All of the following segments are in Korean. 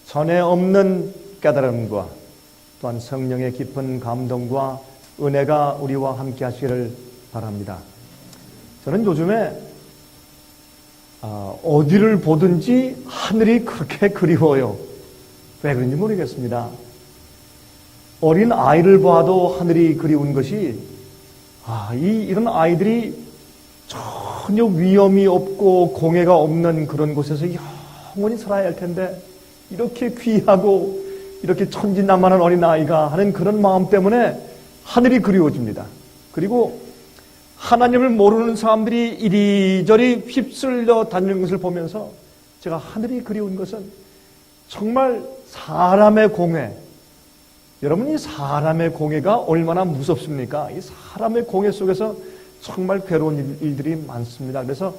전에 없는 깨달음과 또한 성령의 깊은 감동과 은혜가 우리와 함께 하시기를 바랍니다. 저는 요즘에 어디를 보든지 하늘이 그렇게 그리워요. 왜 그런지 모르겠습니다. 어린 아이를 봐도 하늘이 그리운 것이 이런 아이들이 전혀 위험이 없고 공해가 없는 그런 곳에서 영원히 살아야 할 텐데 이렇게 귀하고 이렇게 천진난만한 어린아이가 하는 그런 마음 때문에 하늘이 그리워집니다. 그리고 하나님을 모르는 사람들이 이리저리 휩쓸려 다니는 것을 보면서 제가 하늘이 그리운 것은 정말 사람의 공해, 여러분 이 사람의 공해가 얼마나 무섭습니까? 이 사람의 공해 속에서 정말 괴로운 일들이 많습니다. 그래서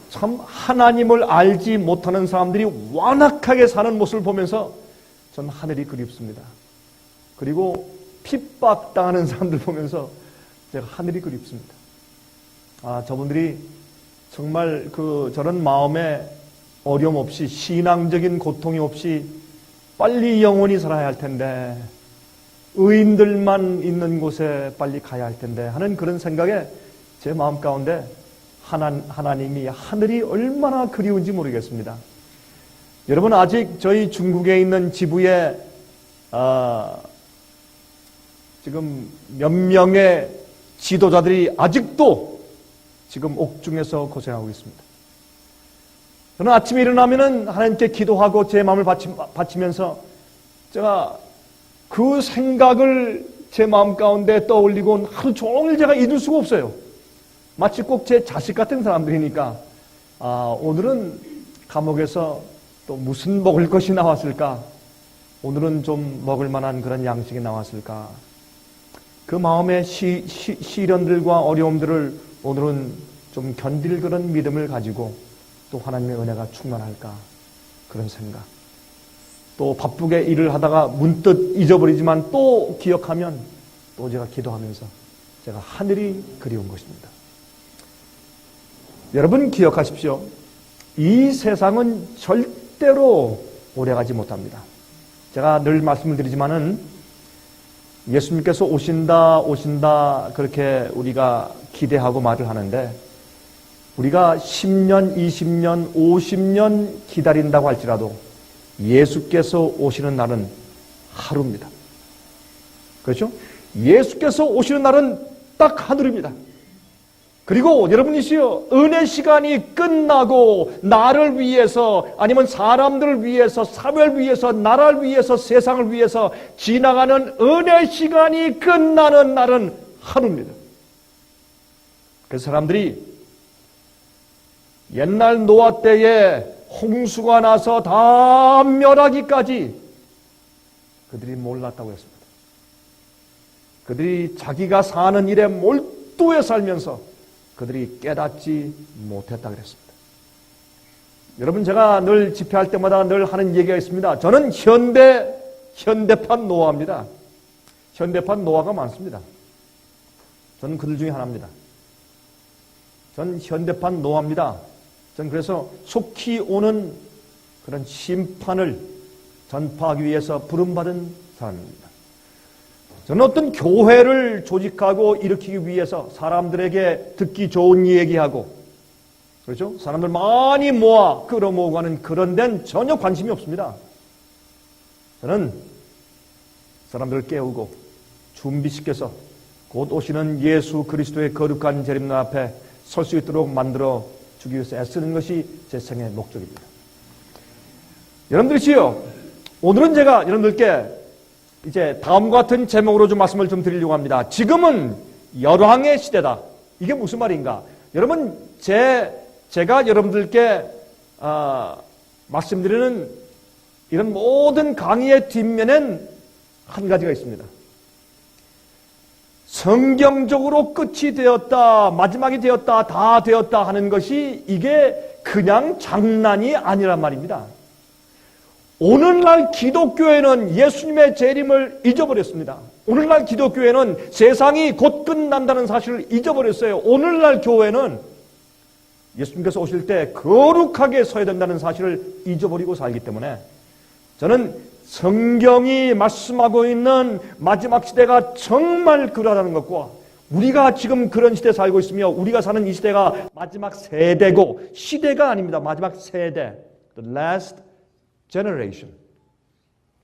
참 하나님을 알지 못하는 사람들이 완악하게 사는 모습을 보면서 전 하늘이 그립습니다. 그리고 핍박당하는 사람들 보면서 제가 하늘이 그립습니다. 저분들이 정말 저런 마음에 어려움 없이 신앙적인 고통이 없이 빨리 영원히 살아야 할 텐데 의인들만 있는 곳에 빨리 가야 할 텐데 하는 그런 생각에 제 마음 가운데 하나님이 하늘이 얼마나 그리운지 모르겠습니다. 여러분 아직 저희 중국에 있는 지부에 지금 몇 명의 지도자들이 아직도 지금 옥중에서 고생하고 있습니다. 저는 아침에 일어나면은 하나님께 기도하고 제 마음을 바치면서 제가 그 생각을 제 마음 가운데 떠올리고 하루 종일 제가 잊을 수가 없어요. 마치 꼭 제 자식 같은 사람들이니까 오늘은 감옥에서 또 무슨 먹을 것이 나왔을까? 오늘은 좀 먹을 만한 그런 양식이 나왔을까? 그 마음의 시련들과 어려움들을 오늘은 좀 견딜 그런 믿음을 가지고 또 하나님의 은혜가 충만할까? 그런 생각. 또 바쁘게 일을 하다가 문득 잊어버리지만 또 기억하면 또 제가 기도하면서 제가 하늘이 그리운 것입니다. 여러분 기억하십시오. 이 세상은 절대로 오래가지 못합니다. 제가 늘 말씀을 드리지만은 예수님께서 오신다 그렇게 우리가 기대하고 말을 하는데 우리가 10년, 20년, 50년 기다린다고 할지라도 예수께서 오시는 날은 하루입니다. 그렇죠? 예수께서 오시는 날은 딱 하늘입니다. 그리고 여러분이시여 은혜 시간이 끝나고 나를 위해서 아니면 사람들을 위해서 사회를 위해서 나라를 위해서 세상을 위해서 지나가는 은혜 시간이 끝나는 날은 하루입니다. 그래서 사람들이 옛날 노아 때에 홍수가 나서 다 멸하기까지 그들이 몰랐다고 했습니다. 그들이 자기가 사는 일에 몰두해 살면서 그들이 깨닫지 못했다 그랬습니다. 여러분 제가 늘 집회할 때마다 늘 하는 얘기가 있습니다. 저는 현대판 노아입니다. 현대판 노아가 많습니다. 저는 그들 중에 하나입니다. 전 현대판 노아입니다. 전 그래서 속히 오는 그런 심판을 전파하기 위해서 부름받은 사람입니다. 저는 어떤 교회를 조직하고 일으키기 위해서 사람들에게 듣기 좋은 얘기하고 그렇죠? 사람들 많이 모아 끌어모으고 하는 그런 데는 전혀 관심이 없습니다. 저는 사람들을 깨우고 준비시켜서 곧 오시는 예수 그리스도의 거룩한 재림날 앞에 설 수 있도록 만들어 주기 위해서 애쓰는 것이 제 생의 목적입니다. 여러분들이시여, 오늘은 제가 여러분들께 이제 다음과 같은 제목으로 좀 말씀을 좀 드리려고 합니다. 지금은 열왕의 시대다. 이게 무슨 말인가? 여러분, 제가 여러분들께 말씀드리는 이런 모든 강의의 뒷면엔 한 가지가 있습니다. 성경적으로 끝이 되었다, 마지막이 되었다, 다 되었다 하는 것이 이게 그냥 장난이 아니란 말입니다. 오늘날 기독교회는 예수님의 재림을 잊어버렸습니다. 오늘날 기독교회는 세상이 곧 끝난다는 사실을 잊어버렸어요. 오늘날 교회는 예수님께서 오실 때 거룩하게 서야 된다는 사실을 잊어버리고 살기 때문에 저는 성경이 말씀하고 있는 마지막 시대가 정말 그러하다는 것과 우리가 지금 그런 시대에 살고 있으며 우리가 사는 이 시대가 마지막 세대고 시대가 아닙니다. 마지막 세대, the last generation.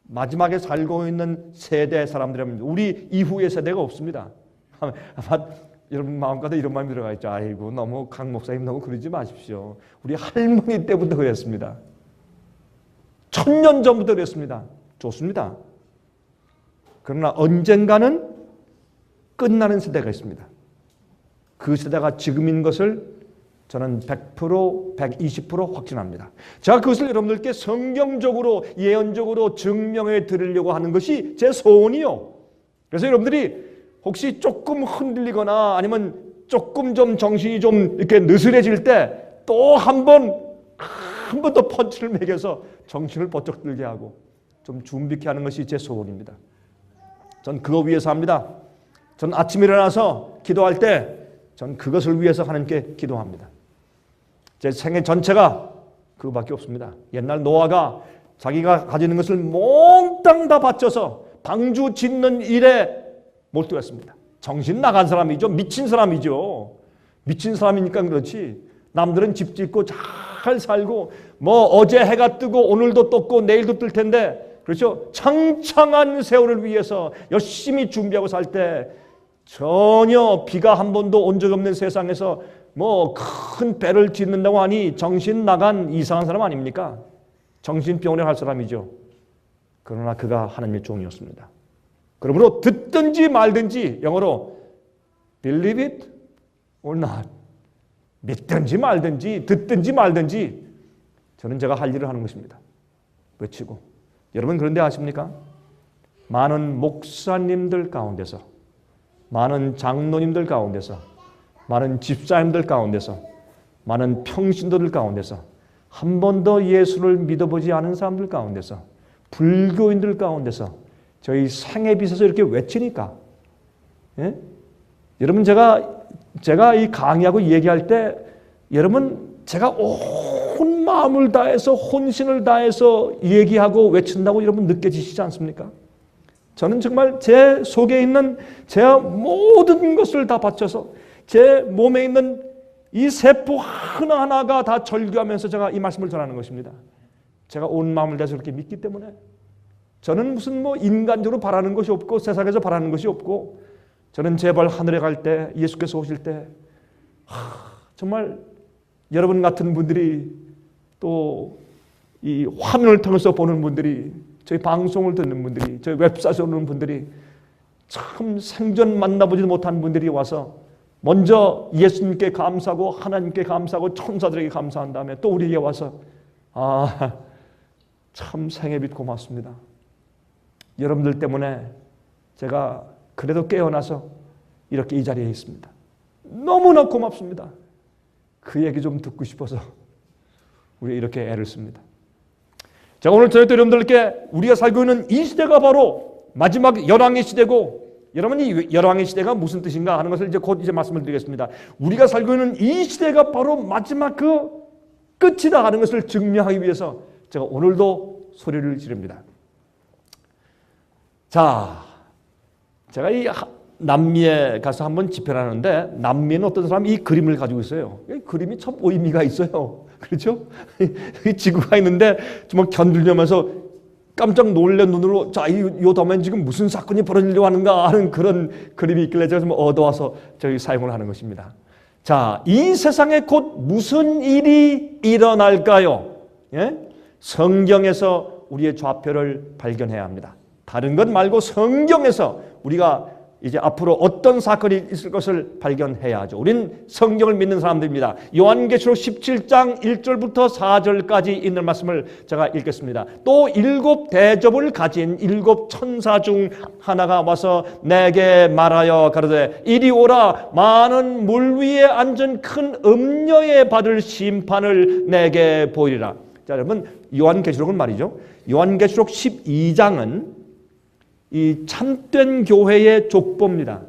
마지막에 살고 있는 세대 사람들입니다. 우리 이후의 세대가 없습니다. 여러분 마음가도 이런 마음이 들어가 있죠. 아이고 너무 강 목사님 너무 그러지 마십시오. 우리 할머니 때부터 그랬습니다. 1000년 전부터 그랬습니다. 좋습니다. 그러나 언젠가는 끝나는 세대가 있습니다. 그 세대가 지금인 것을 저는 100%, 120% 확신합니다. 제가 그것을 여러분들께 성경적으로 예언적으로 증명해 드리려고 하는 것이 제 소원이요. 그래서 여러분들이 혹시 조금 흔들리거나 아니면 조금 좀 정신이 좀 이렇게 느슨해질 때 또 한 번 더 펀치를 매겨서 정신을 번쩍 들게 하고 좀 준비케 하는 것이 제 소원입니다. 전 그거 위해서 합니다. 전 아침에 일어나서 기도할 때 전 그것을 위해서 하나님께 기도합니다. 제 생애 전체가 그거밖에 없습니다. 옛날 노아가 자기가 가지는 것을 몽땅 다 바쳐서 방주 짓는 일에 몰두했습니다. 정신 나간 사람이죠. 미친 사람이죠. 미친 사람이니까 그렇지. 남들은 집 짓고 잘 살고 뭐 어제 해가 뜨고 오늘도 떴고 내일도 뜰 텐데 그렇죠. 창창한 세월을 위해서 열심히 준비하고 살 때 전혀 비가 한 번도 온 적 없는 세상에서 뭐 큰 배를 짓는다고 하니 정신 나간 이상한 사람 아닙니까? 정신병원에 갈 사람이죠. 그러나 그가 하나님의 종이었습니다. 그러므로 듣든지 말든지 영어로 believe it or not 믿든지 말든지 듣든지 말든지 저는 제가 할 일을 하는 것입니다. 외치고 여러분 그런데 아십니까? 많은 목사님들 가운데서 많은 장로님들 가운데서 많은 집사님들 가운데서 많은 평신도들 가운데서 한 번도 예수를 믿어보지 않은 사람들 가운데서 불교인들 가운데서 저희 생애빛에서 이렇게 외치니까 예? 여러분 제가 이 강의하고 얘기할 때 여러분 제가 온 마음을 다해서 혼신을 다해서 얘기하고 외친다고 여러분 느껴지시지 않습니까? 저는 정말 제 속에 있는 제 모든 것을 다 바쳐서 제 몸에 있는 이 세포 하나하나가 다 절규하면서 제가 이 말씀을 전하는 것입니다. 제가 온 마음을 다해서 그렇게 믿기 때문에 저는 무슨 뭐 인간적으로 바라는 것이 없고 세상에서 바라는 것이 없고 저는 제발 하늘에 갈 때 예수께서 오실 때 정말 여러분 같은 분들이 또 이 화면을 통해서 보는 분들이 저희 방송을 듣는 분들이 저희 웹사이트에 오는 분들이 참 생전 만나보지 못한 분들이 와서 먼저 예수님께 감사하고 하나님께 감사하고 천사들에게 감사한 다음에 또 우리에게 와서 참 생애빛 고맙습니다. 여러분들 때문에 제가 그래도 깨어나서 이렇게 이 자리에 있습니다. 너무나 고맙습니다. 그 얘기 좀 듣고 싶어서 우리 이렇게 애를 씁니다. 자, 오늘 저희 여러분들께 우리가 살고 있는 이 시대가 바로 마지막 열왕의 시대고 여러분이 열왕의 시대가 무슨 뜻인가 하는 것을 곧 말씀을 드리겠습니다. 우리가 살고 있는 이 시대가 바로 마지막 그 끝이다 하는 것을 증명하기 위해서 제가 오늘도 소리를 지릅니다. 자, 제가 이 남미에 가서 한번 집회를 하는데 남미에는 어떤 사람이 이 그림을 가지고 있어요. 이 그림이 참 의미가 있어요. 그렇죠? 이 지구가 있는데 정말 견들면서 깜짝 놀란 눈으로 자, 이 다음엔 지금 무슨 사건이 벌어지려고 하는가 하는 그런 그림이 있길래 제가 좀 얻어와서 저희 사용을 하는 것입니다. 자, 이 세상에 곧 무슨 일이 일어날까요? 예? 성경에서 우리의 좌표를 발견해야 합니다. 다른 것 말고 성경에서 우리가 이제 앞으로 어떤 사건이 있을 것을 발견해야 하죠. 우린 성경을 믿는 사람들입니다. 요한계시록 17장 1절부터 4절까지 있는 말씀을 제가 읽겠습니다. 또 7 대접을 가진 7 천사 중 하나가 와서 내게 말하여 가로되 이리 오라 많은 물 위에 앉은 큰 음녀의 받을 심판을 내게 보이리라. 자, 여러분 요한계시록은 말이죠. 요한계시록 12장은 이 참된 교회의 족보입니다.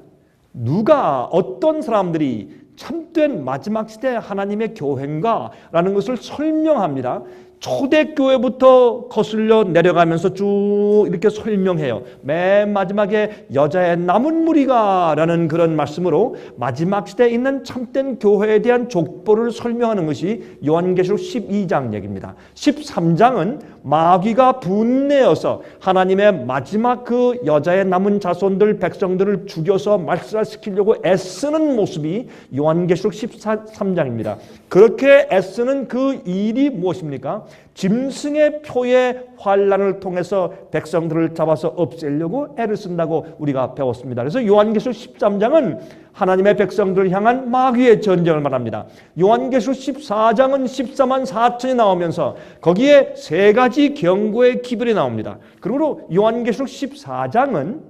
누가 어떤 사람들이 참된 마지막 시대 하나님의 교회인가라는 것을 설명합니다. 초대교회부터 거슬려 내려가면서 쭉 이렇게 설명해요. 맨 마지막에 여자의 남은 무리가라는 그런 말씀으로 마지막 시대에 있는 참된 교회에 대한 족보를 설명하는 것이 요한계시록 12장 얘기입니다. 13장은 마귀가 분내어서 하나님의 마지막 그 여자의 남은 자손들 백성들을 죽여서 말살시키려고 애쓰는 모습이 요한계시록 13장입니다. 그렇게 애쓰는 그 일이 무엇입니까? 짐승의 표의 환란을 통해서 백성들을 잡아서 없애려고 애를 쓴다고 우리가 배웠습니다. 그래서 요한계시록 13장은 하나님의 백성들을 향한 마귀의 전쟁을 말합니다. 요한계시록 14장은 14만 4천이 나오면서 거기에 세 가지 경고의 기별이 나옵니다. 그리고 요한계시록 14장은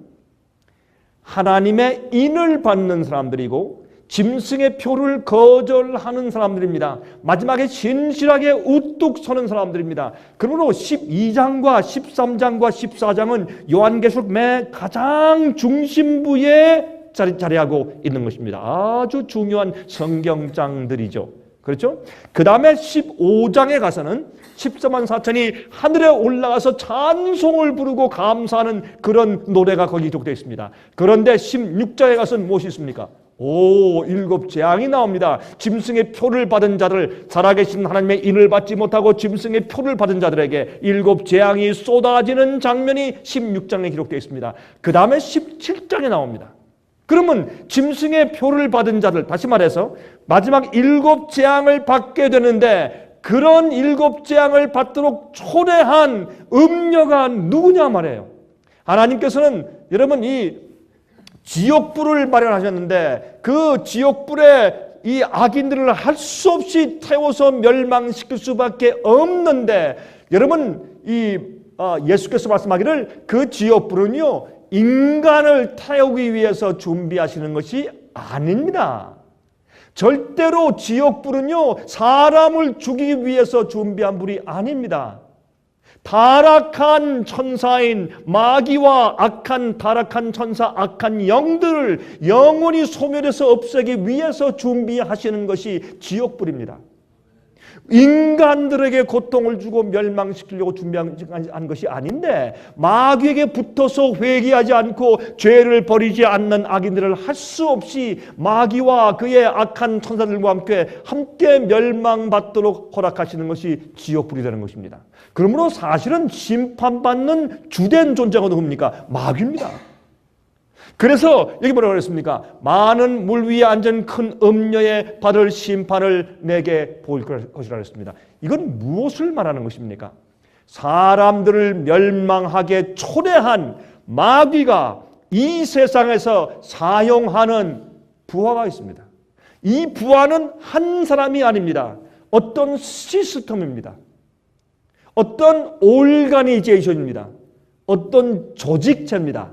하나님의 인을 받는 사람들이고 짐승의 표를 거절하는 사람들입니다. 마지막에 진실하게 우뚝 서는 사람들입니다. 그러므로 12장과 13장과 14장은 요한계시록 가장 중심부에 자리하고 있는 것입니다. 아주 중요한 성경장들이죠. 그렇죠? 그 다음에 15장에 가서는 14만 4천이 하늘에 올라가서 찬송을 부르고 감사하는 그런 노래가 거기 기록되어 있습니다. 그런데 16장에 가서는 무엇이 있습니까? 일곱 재앙이 나옵니다. 짐승의 표를 받은 자들, 살아계신 하나님의 인을 받지 못하고 짐승의 표를 받은 자들에게 일곱 재앙이 쏟아지는 장면이 16장에 기록되어 있습니다. 그 다음에 17장에 나옵니다. 그러면 짐승의 표를 받은 자들, 다시 말해서 마지막 일곱 재앙을 받게 되는데 그런 일곱 재앙을 받도록 초래한 음녀가 누구냐 말이에요. 하나님께서는 여러분 이 지옥불을 마련하셨는데 그 지옥불에 이 악인들을 할 수 없이 태워서 멸망시킬 수밖에 없는데 여러분 예수께서 말씀하기를 그 지옥불은요 인간을 태우기 위해서 준비하시는 것이 아닙니다. 절대로 지옥불은요 사람을 죽이기 위해서 준비한 불이 아닙니다. 타락한 천사인 마귀와 악한 타락한 천사 악한 영들을 영원히 소멸해서 없애기 위해서 준비하시는 것이 지옥불입니다. 인간들에게 고통을 주고 멸망시키려고 준비한 것이 아닌데 마귀에게 붙어서 회개하지 않고 죄를 버리지 않는 악인들을 할 수 없이 마귀와 그의 악한 천사들과 함께 멸망받도록 허락하시는 것이 지옥불이 되는 것입니다. 그러므로 사실은 심판받는 주된 존재가 누굽니까? 마귀입니다. 그래서 여기 뭐라고 그랬습니까? 많은 물 위에 앉은 큰 음녀의 받을 심판을 내게 보일 것이라 했습니다. 이건 무엇을 말하는 것입니까? 사람들을 멸망하게 초래한 마귀가 이 세상에서 사용하는 부하가 있습니다. 이 부하는 한 사람이 아닙니다. 어떤 시스템입니다. 어떤 오르가니제이션입니다. 어떤 조직체입니다.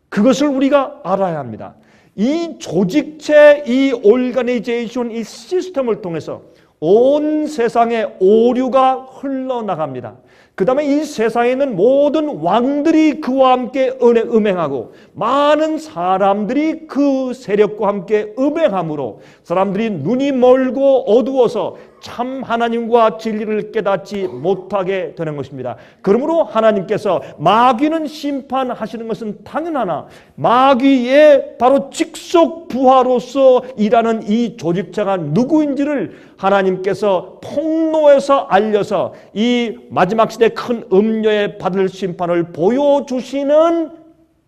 그것을 우리가 알아야 합니다. 이 조직체, 이 오르가니제이션, 이 시스템을 통해서 온 세상에 오류가 흘러나갑니다. 그 다음에 이 세상에 있는 모든 왕들이 그와 함께 음행하고 많은 사람들이 그 세력과 함께 음행함으로 사람들이 눈이 멀고 어두워서 참 하나님과 진리를 깨닫지 못하게 되는 것입니다. 그러므로 하나님께서 마귀는 심판하시는 것은 당연하나 마귀의 바로 직속 부하로서 일하는 이 조직자가 누구인지를 하나님께서 폭로해서 알려서 이 마지막 시대 큰 음녀에 받을 심판을 보여주시는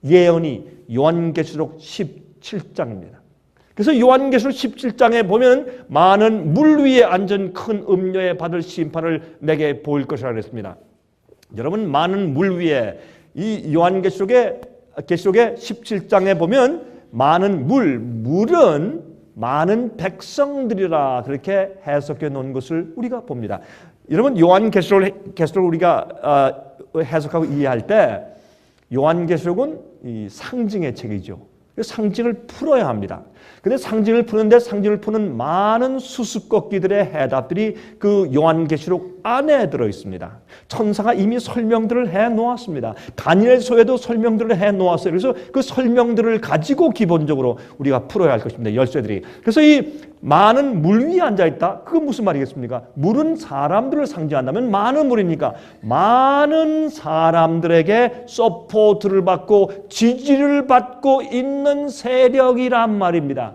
예언이 요한계시록 17장입니다. 그래서 요한계시록 17장에 보면 많은 물 위에 앉은 큰 음녀에 받을 심판을 내게 보일 것이라 그랬습니다. 여러분 많은 물 위에 이 요한계시록의 17장에 보면 많은 물은 많은 백성들이라 그렇게 해석해 놓은 것을 우리가 봅니다. 여러분 요한계시록을 우리가 해석하고 이해할 때 요한계시록은 이 상징의 책이죠. 상징을 풀어야 합니다. 근데 상징을 푸는데 상징을 푸는 많은 수수께끼들의 해답들이 그 요한계시록 안에 들어 있습니다. 천사가 이미 설명들을 해 놓았습니다. 다니엘서에도 설명들을 해 놓았어요. 그래서 그 설명들을 가지고 기본적으로 우리가 풀어야 할 것입니다. 열쇠들이. 그래서 이 많은 물 위에 앉아 있다. 그건 무슨 말이겠습니까? 물은 사람들을 상징한다면 많은 물이니까 많은 사람들에게 서포트를 받고 지지를 받고 있는 세력이란 말입니다.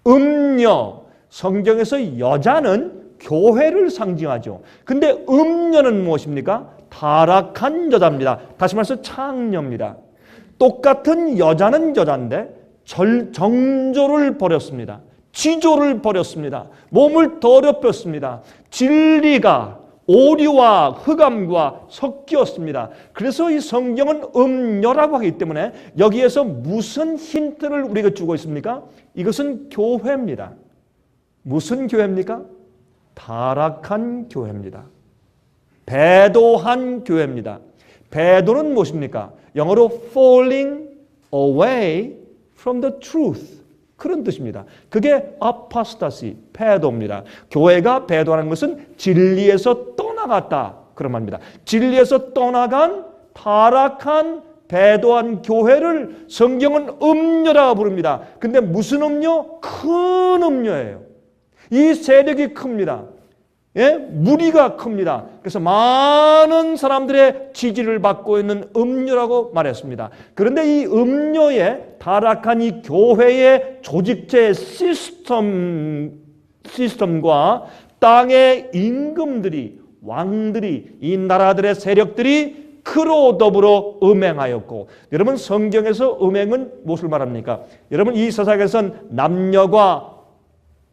음녀, 성경에서 여자는 교회를 상징하죠. 근데 음녀는 무엇입니까? 타락한 여자입니다. 다시 말해서 창녀입니다. 똑같은 여자는 여자인데 정조를 버렸습니다. 지조를 버렸습니다. 몸을 더럽혔습니다. 진리가 오류와 흑암과 섞였습니다. 그래서 이 성경은 음녀라고 하기 때문에 여기에서 무슨 힌트를 우리가 주고 있습니까? 이것은 교회입니다. 무슨 교회입니까? 타락한 교회입니다. 배도한 교회입니다. 배도는 무엇입니까? 영어로 falling away from the truth. 그런 뜻입니다. 그게 apostasy, 배도입니다. 교회가 배도하는 것은 진리에서 떠나갔다. 그런 말입니다. 진리에서 떠나간 타락한 배도한 교회를 성경은 음녀라고 부릅니다. 근데 무슨 음녀? 큰 음녀예요. 이 세력이 큽니다. 예? 무리가 큽니다. 그래서 많은 사람들의 지지를 받고 있는 음녀라고 말했습니다. 그런데 이 음녀의 타락한 이 교회의 조직체 시스템과 땅의 임금들이, 왕들이, 이 나라들의 세력들이 그로 더불어 음행하였고, 여러분 성경에서 음행은 무엇을 말합니까? 여러분 이 세상에선 남녀가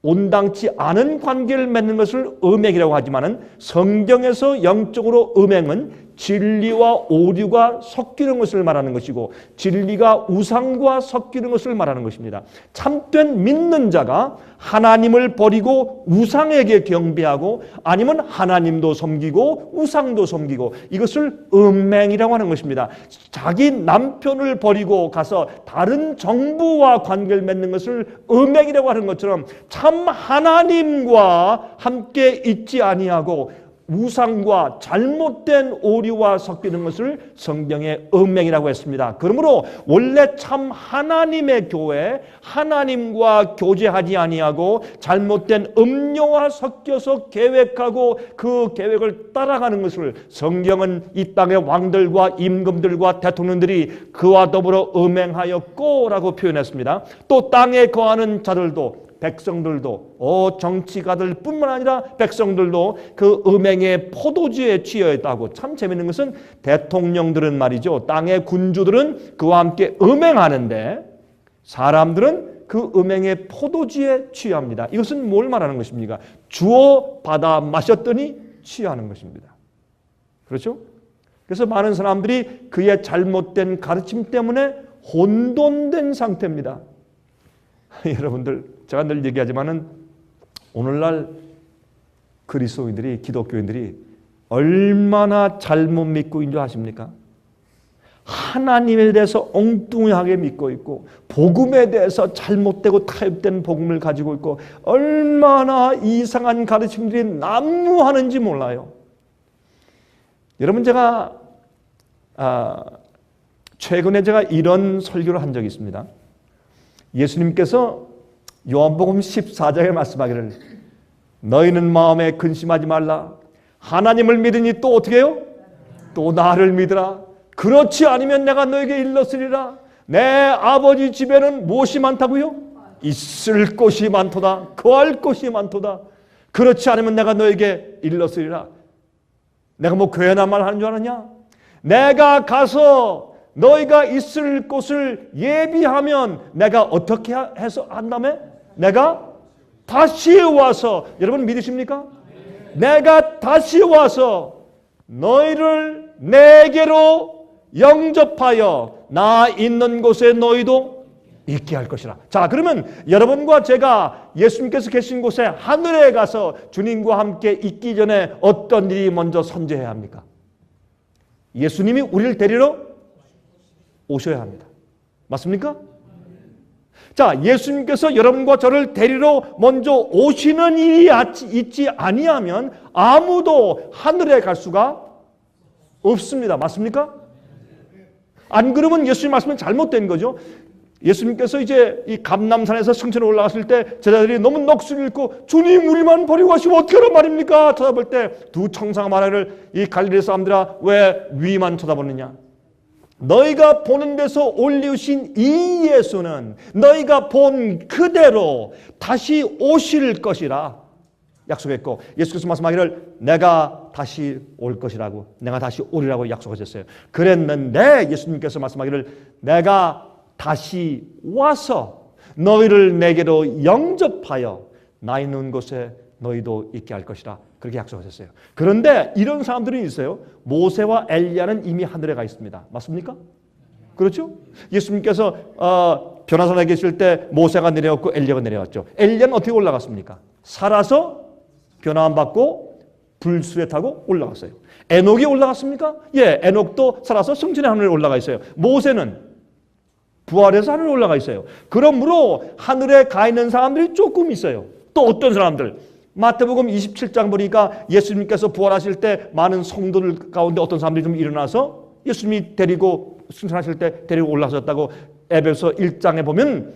온당치 않은 관계를 맺는 것을 음행이라고 하지만은 성경에서 영적으로 음행은 진리와 오류가 섞이는 것을 말하는 것이고 진리가 우상과 섞이는 것을 말하는 것입니다. 참된 믿는 자가 하나님을 버리고 우상에게 경배하고 아니면 하나님도 섬기고 우상도 섬기고 이것을 음행이라고 하는 것입니다. 자기 남편을 버리고 가서 다른 정부와 관계를 맺는 것을 음행이라고 하는 것처럼 참 하나님과 함께 있지 아니하고 우상과 잘못된 오류와 섞이는 것을 성경의 음행이라고 했습니다. 그러므로 원래 참 하나님의 교회, 하나님과 교제하지 아니하고 잘못된 음료와 섞여서 계획하고 그 계획을 따라가는 것을 성경은 이 땅의 왕들과 임금들과 대통령들이 그와 더불어 음행하였고 라고 표현했습니다. 또 땅에 거하는 자들도 백성들도 정치가들 뿐만 아니라 백성들도 그 음행의 포도주에 취해 있다고. 참 재밌는 것은 대통령들은 말이죠, 땅의 군주들은 그와 함께 음행하는데 사람들은 그 음행의 포도주에 취합니다. 이것은 뭘 말하는 것입니까? 주어 받아 마셨더니 취하는 것입니다. 그렇죠? 그래서 많은 사람들이 그의 잘못된 가르침 때문에 혼돈된 상태입니다. 여러분들, 제가 늘 얘기하지만은 오늘날 그리스도인들이, 기독교인들이 얼마나 잘못 믿고 있는 줄 아십니까? 하나님에 대해서 엉뚱하게 믿고 있고 복음에 대해서 잘못되고 타협된 복음을 가지고 있고 얼마나 이상한 가르침들이 난무하는지 몰라요. 여러분, 제가 최근에 제가 이런 설교를 한 적이 있습니다. 예수님께서 요한복음 14장에 말씀하기를 너희는 마음에 근심하지 말라. 하나님을 믿으니 또 어떻게 해요? 또 나를 믿으라. 그렇지 않으면 내가 너에게 일렀으리라. 내 아버지 집에는 무엇이 많다고요? 있을 곳이 많도다. 거할 곳이 많도다. 그렇지 않으면 내가 너에게 일렀으리라. 내가 뭐 교회나 말하는 줄 아느냐? 내가 가서 너희가 있을 곳을 예비하면 내가 어떻게 해서 한다며? 내가 다시 와서, 여러분 믿으십니까? 내가 다시 와서 너희를 내게로 영접하여 나 있는 곳에 너희도 있게 할 것이라. 자, 그러면 여러분과 제가 예수님께서 계신 곳에 하늘에 가서 주님과 함께 있기 전에 어떤 일이 먼저 선제해야 합니까? 예수님이 우리를 데리러 오셔야 합니다. 맞습니까? 자, 예수님께서 여러분과 저를 데리러 먼저 오시는 일이 있지 아니하면 아무도 하늘에 갈 수가 없습니다. 맞습니까? 안 그러면 예수님 말씀은 잘못된 거죠. 예수님께서 이제 이 감람산에서 승천에 올라갔을 때 제자들이 너무 넋을 잃고 주님 우리만 버리고 가시면 어떻게하란 말입니까? 쳐다볼 때 두 청사가 말하기를 이 갈릴리 사람들아 왜 위만 쳐다보느냐? 너희가 보는 데서 올리우신 이 예수는 너희가 본 그대로 다시 오실 것이라 약속했고 예수께서 말씀하기를 내가 다시 올 것이라고 내가 다시 오리라고 약속하셨어요. 그랬는데 예수님께서 말씀하기를 내가 다시 와서 너희를 내게로 영접하여 나 있는 곳에 너희도 있게 할 것이라 그렇게 약속하셨어요. 그런데 이런 사람들이 있어요. 모세와 엘리야는 이미 하늘에 가 있습니다. 맞습니까? 그렇죠? 예수님께서 변화산에 계실 때 모세가 내려왔고 엘리야가 내려왔죠. 엘리야는 어떻게 올라갔습니까? 살아서 변화함 받고 불수에 타고 올라갔어요. 에녹이 올라갔습니까? 예, 에녹도 살아서 승천의 하늘에 올라가 있어요. 모세는 부활해서 하늘에 올라가 있어요. 그러므로 하늘에 가 있는 사람들이 조금 있어요. 또 어떤 사람들? 마태복음 27장 보니까 예수님께서 부활하실 때 많은 성도들 가운데 어떤 사람들이 좀 일어나서 예수님이 데리고 승천하실 때 데리고 올라가셨다고 에베소 1장에 보면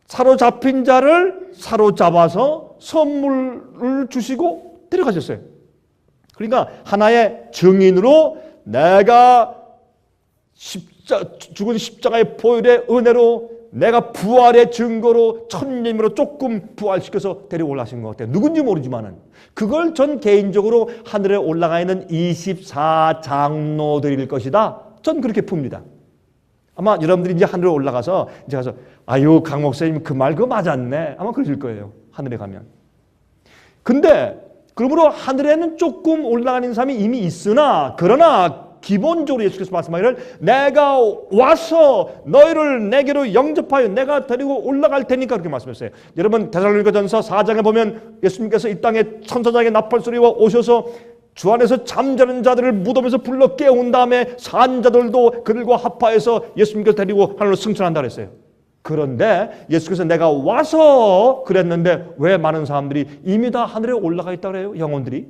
사로잡힌 자를 사로잡아서 선물을 주시고 데려가셨어요. 그러니까 하나의 증인으로 내가 죽은 십자가의 보혈의 은혜로 내가 부활의 증거로 천님으로 조금 부활시켜서 데리고 올라가신 것 같아요. 누군지 모르지만은 그걸 전 개인적으로 하늘에 올라가 있는 24장로들일 것이다. 전 그렇게 풉니다. 아마 여러분들이 이제 하늘에 올라가서 이제 가서 아유 강 목사님 그 말 그거 맞았네 아마 그러실 거예요. 하늘에 가면. 근데 그러므로 하늘에는 조금 올라가는 사람이 이미 있으나 그러나 기본적으로 예수께서 말씀하기를 내가 와서 너희를 내게로 영접하여 내가 데리고 올라갈 테니까 그렇게 말씀했어요. 여러분 데살로니가전서 4장에 보면 예수님께서 이 땅에 천사장의 나팔소리와 오셔서 주 안에서 잠자는 자들을 무덤에서 불러 깨운 다음에 산자들도 그들과 합하여서 예수님께서 데리고 하늘로 승천한다 그랬어요. 그런데 예수께서 내가 와서 그랬는데 왜 많은 사람들이 이미 다 하늘에 올라가 있다 그래요? 영혼들이.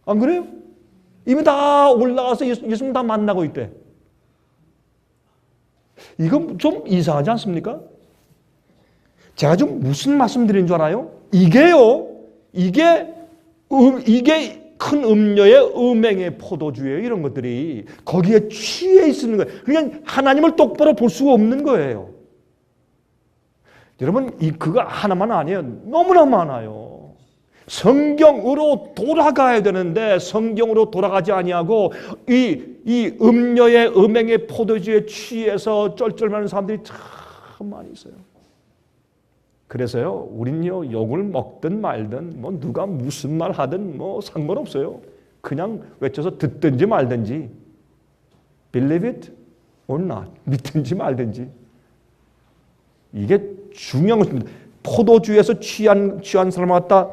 안 그래요? 이미 다 올라가서 예수님 다 만나고 있대. 이건 좀 이상하지 않습니까? 제가 좀 무슨 말씀 드린 줄 알아요? 이게요. 이게 큰 음료의 음행의 포도주예요. 이런 것들이 거기에 취해 있는 거예요. 그냥 하나님을 똑바로 볼 수가 없는 거예요. 여러분 그거 하나만 아니에요. 너무나 많아요. 성경으로 돌아가야 되는데 성경으로 돌아가지 아니하고 이 음료의 음행의 포도주에 취해서 쩔쩔매는 사람들이 참 많이 있어요. 그래서요, 우린요 욕을 먹든 말든 뭐 누가 무슨 말 하든 뭐 상관없어요. 그냥 외쳐서 듣든지 말든지 believe it or not 믿든지 말든지 이게 중요한 것입니다. 포도주에서 취한 사람을 갖다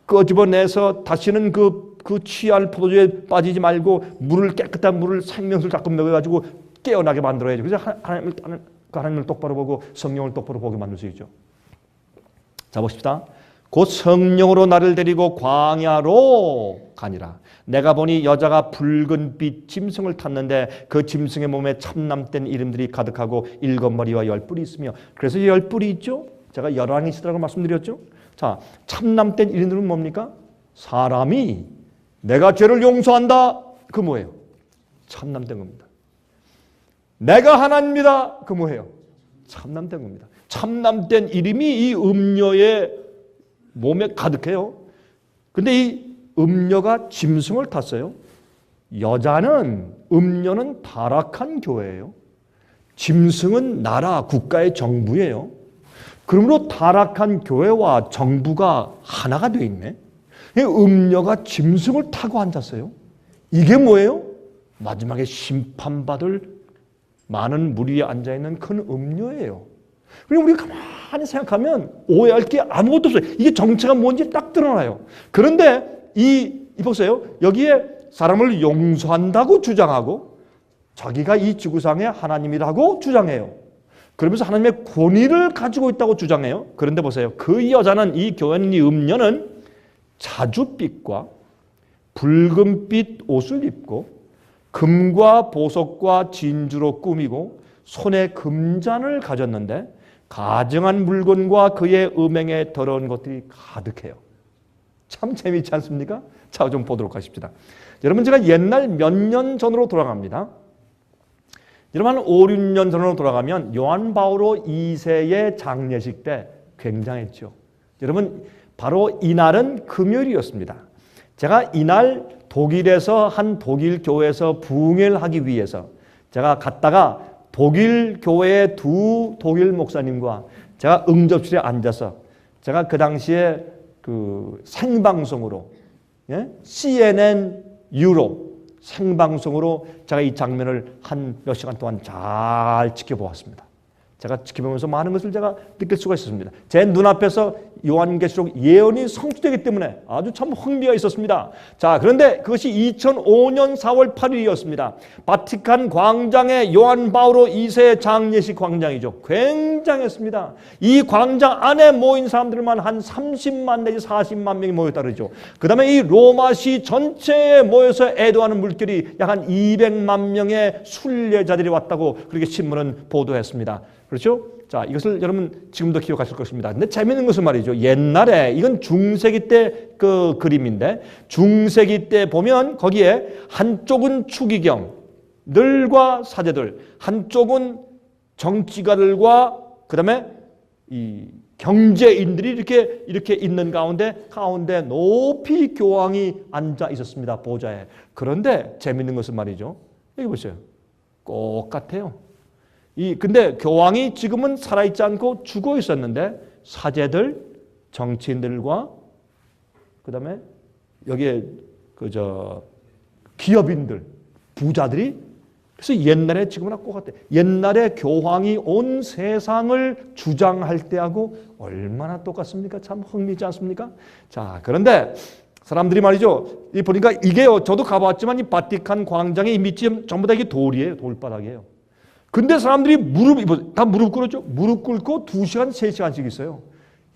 끄집어내서 다시는 그 취할 포도주에 빠지지 말고 깨끗한 물을 생명수를 자꾸 먹여가지고 깨어나게 만들어야죠. 그래서 하나님을 똑바로 보고 성령을 똑바로 보게 만들 수 있죠. 자 보십시다. 곧 성령으로 나를 데리고 광야로 가니라. 내가 보니 여자가 붉은 빛 짐승을 탔는데 그 짐승의 몸에 참남된 이름들이 가득하고 7머리와 10뿔이 있으며 그래서 10뿔이 있죠. 제가 열왕이 있으라고 말씀드렸죠. 자, 참남된 이름들은 뭡니까? 사람이 내가 죄를 용서한다. 그 뭐예요? 참남된 겁니다. 내가 하나님이다. 그 뭐예요? 참남된 겁니다. 참남된 이름이 이 음녀의 몸에 가득해요. 근데 이 음녀가 짐승을 탔어요. 여자는 음녀는 타락한 교회예요. 짐승은 나라 국가의 정부예요. 그러므로 타락한 교회와 정부가 하나가 되어 있네. 음녀가 짐승을 타고 앉았어요. 이게 뭐예요? 마지막에 심판받을 많은 무리에 앉아있는 큰 음녀예요. 그리고 우리가 가만히 생각하면 오해할 게 아무것도 없어요. 이게 정체가 뭔지 딱 드러나요. 그런데 보세요. 여기에 사람을 용서한다고 주장하고 자기가 이 지구상의 하나님이라고 주장해요. 그러면서 하나님의 권위를 가지고 있다고 주장해요. 그런데 보세요. 그 여자는, 이 교회는, 이 음녀는 자줏빛과 붉은빛 옷을 입고 금과 보석과 진주로 꾸미고 손에 금잔을 가졌는데 가증한 물건과 그의 음행에 더러운 것들이 가득해요. 참 재미있지 않습니까? 자, 좀 보도록 하십시다. 여러분, 제가 옛날 몇 년 전으로 돌아갑니다. 여러분, 한 5, 6년 전으로 돌아가면 요한 바오로 2세의 장례식 때 굉장했죠. 여러분, 바로 이날은 금요일이었습니다. 제가 이날 독일에서 한 독일 교회에서 부흥회를 하기 위해서 제가 갔다가 독일 교회의 두 독일 목사님과 제가 응접실에 앉아서 제가 그 당시에 그 생방송으로, 예? CNN 유로 생방송으로 제가 이 장면을 한 몇 시간 동안 잘 지켜보았습니다. 제가 지켜보면서 많은 것을 제가 느낄 수가 있었습니다. 제 눈앞에서 요한계시록 예언이 성취되기 때문에 아주 참 흥미가 있었습니다. 자, 그런데 그것이 2005년 4월 8일이었습니다. 바티칸 광장의 요한 바오로 2세 장례식 광장이죠. 굉장했습니다. 이 광장 안에 모인 사람들만 한 30만 내지 40만 명이 모였다 그러죠. 그 다음에 이 로마시 전체에 모여서 애도하는 물결이 약 한 200만 명의 순례자들이 왔다고 그렇게 신문은 보도했습니다. 그렇죠? 자, 이것을 여러분 지금도 기억하실 것입니다. 근데 재미있는 것은 말이죠. 옛날에, 이건 중세기 때 그 그림인데, 중세기 때 보면 거기에 한쪽은 추기경들과 사제들, 한쪽은 정치가들과 그 다음에 이 경제인들이 이렇게 있는 가운데 높이 교황이 앉아 있었습니다. 보좌에. 그런데 재미있는 것은 말이죠. 여기 보세요. 똑같아요. 근데 교황이 지금은 살아있지 않고 죽어 있었는데 사제들, 정치인들과 그 다음에 여기에 기업인들, 부자들이, 그래서 옛날에 지금은 똑같아. 옛날에 교황이 온 세상을 주장할 때하고 얼마나 똑같습니까? 참 흥미있지 않습니까? 자, 그런데 사람들이 말이죠. 보니까 이게요. 저도 가봤지만 이 바티칸 광장의 이 밑이 전부 다 이게 돌이에요. 돌바닥이에요. 근데 사람들이 다 무릎 꿇었죠. 무릎 꿇고 2시간, 3시간씩 있어요.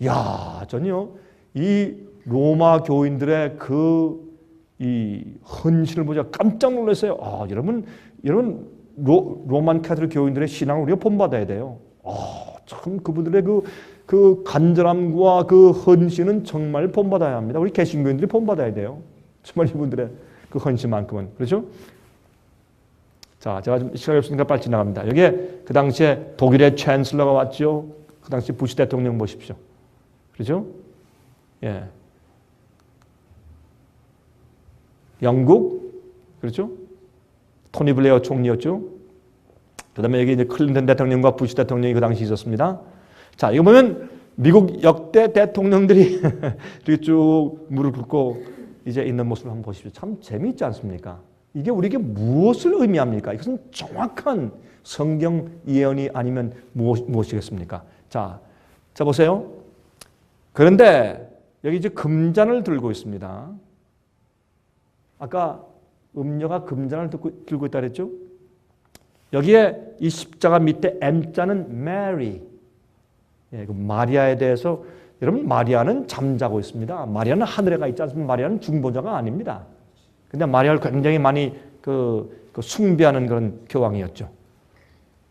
야, 전요. 이 로마 교인들의 이 헌신을 보자 깜짝 놀랐어요. 아, 여러분 로만 카톨릭 교인들의 신앙을 우리가 본받아야 돼요. 참 그분들의 그 간절함과 그 헌신은 정말 본받아야 합니다. 우리 개신교인들이 본받아야 돼요. 정말 이분들의 그 헌신만큼은. 그렇죠? 자, 제가 좀 시간이 없으니까 빨리 지나갑니다. 여기에 그 당시에 독일의 챈슬러가 왔죠. 그 당시 부시 대통령 보십시오. 그렇죠? 예. 영국, 그렇죠? 토니 블레어 총리였죠. 그 다음에 여기 이제 클린턴 대통령과 부시 대통령이 그 당시 있었습니다. 자, 이거 보면 미국 역대 대통령들이 이렇게 쭉 무릎 꿇고 이제 있는 모습을 한번 보십시오. 참 재미있지 않습니까? 이게 우리에게 무엇을 의미합니까? 이것은 정확한 성경 예언이 아니면 무엇이겠습니까? 자 보세요. 그런데 여기 이제 금잔을 들고 있습니다. 아까 음녀가 금잔을 들고 있다 그랬죠? 여기에 이 십자가 밑에 M자는 Mary. 예, 그 마리아에 대해서, 여러분, 마리아는 잠자고 있습니다. 마리아는 하늘에 가 있지 않습니까? 마리아는 중보자가 아닙니다. 근데 마리아를 굉장히 많이 숭배하는 그런 교황이었죠.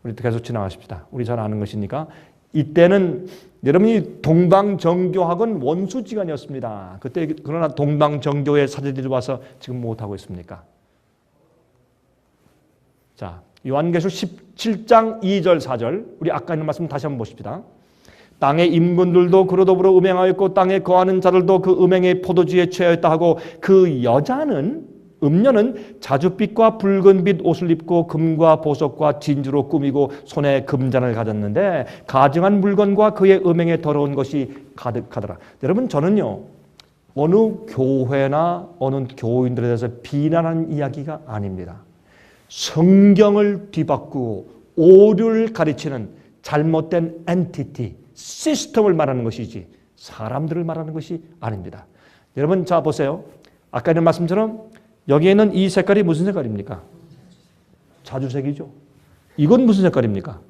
우리 계속 지나가십시다. 우리 잘 아는 것이니까. 이때는 여러분이 동방정교학은 원수지간이었습니다. 그때 그러나 동방정교의 사제들이 와서 지금 못하고 있습니까? 자, 요한계시록 17장 2절 4절 우리 아까 있는 말씀 다시 한번 보십시다. 땅의 임금들도 그로 더불어 음행하였고 땅에 거하는 자들도 그 음행의 포도주에 취하였다 하고 그 여자는 음녀는 자줏빛과 붉은빛 옷을 입고 금과 보석과 진주로 꾸미고 손에 금잔을 가졌는데 가증한 물건과 그의 음행에 더러운 것이 가득하더라. 여러분, 저는요 어느 교회나 어느 교인들에 대해서 비난하는 이야기가 아닙니다. 성경을 뒤바꾸고 오류를 가르치는 잘못된 엔티티, 시스템을 말하는 것이지 사람들을 말하는 것이 아닙니다. 여러분, 자 보세요. 아까 있는 말씀처럼 여기에는 이 색깔이 무슨 색깔입니까? 자주색이죠. 이건 무슨 색깔입니까?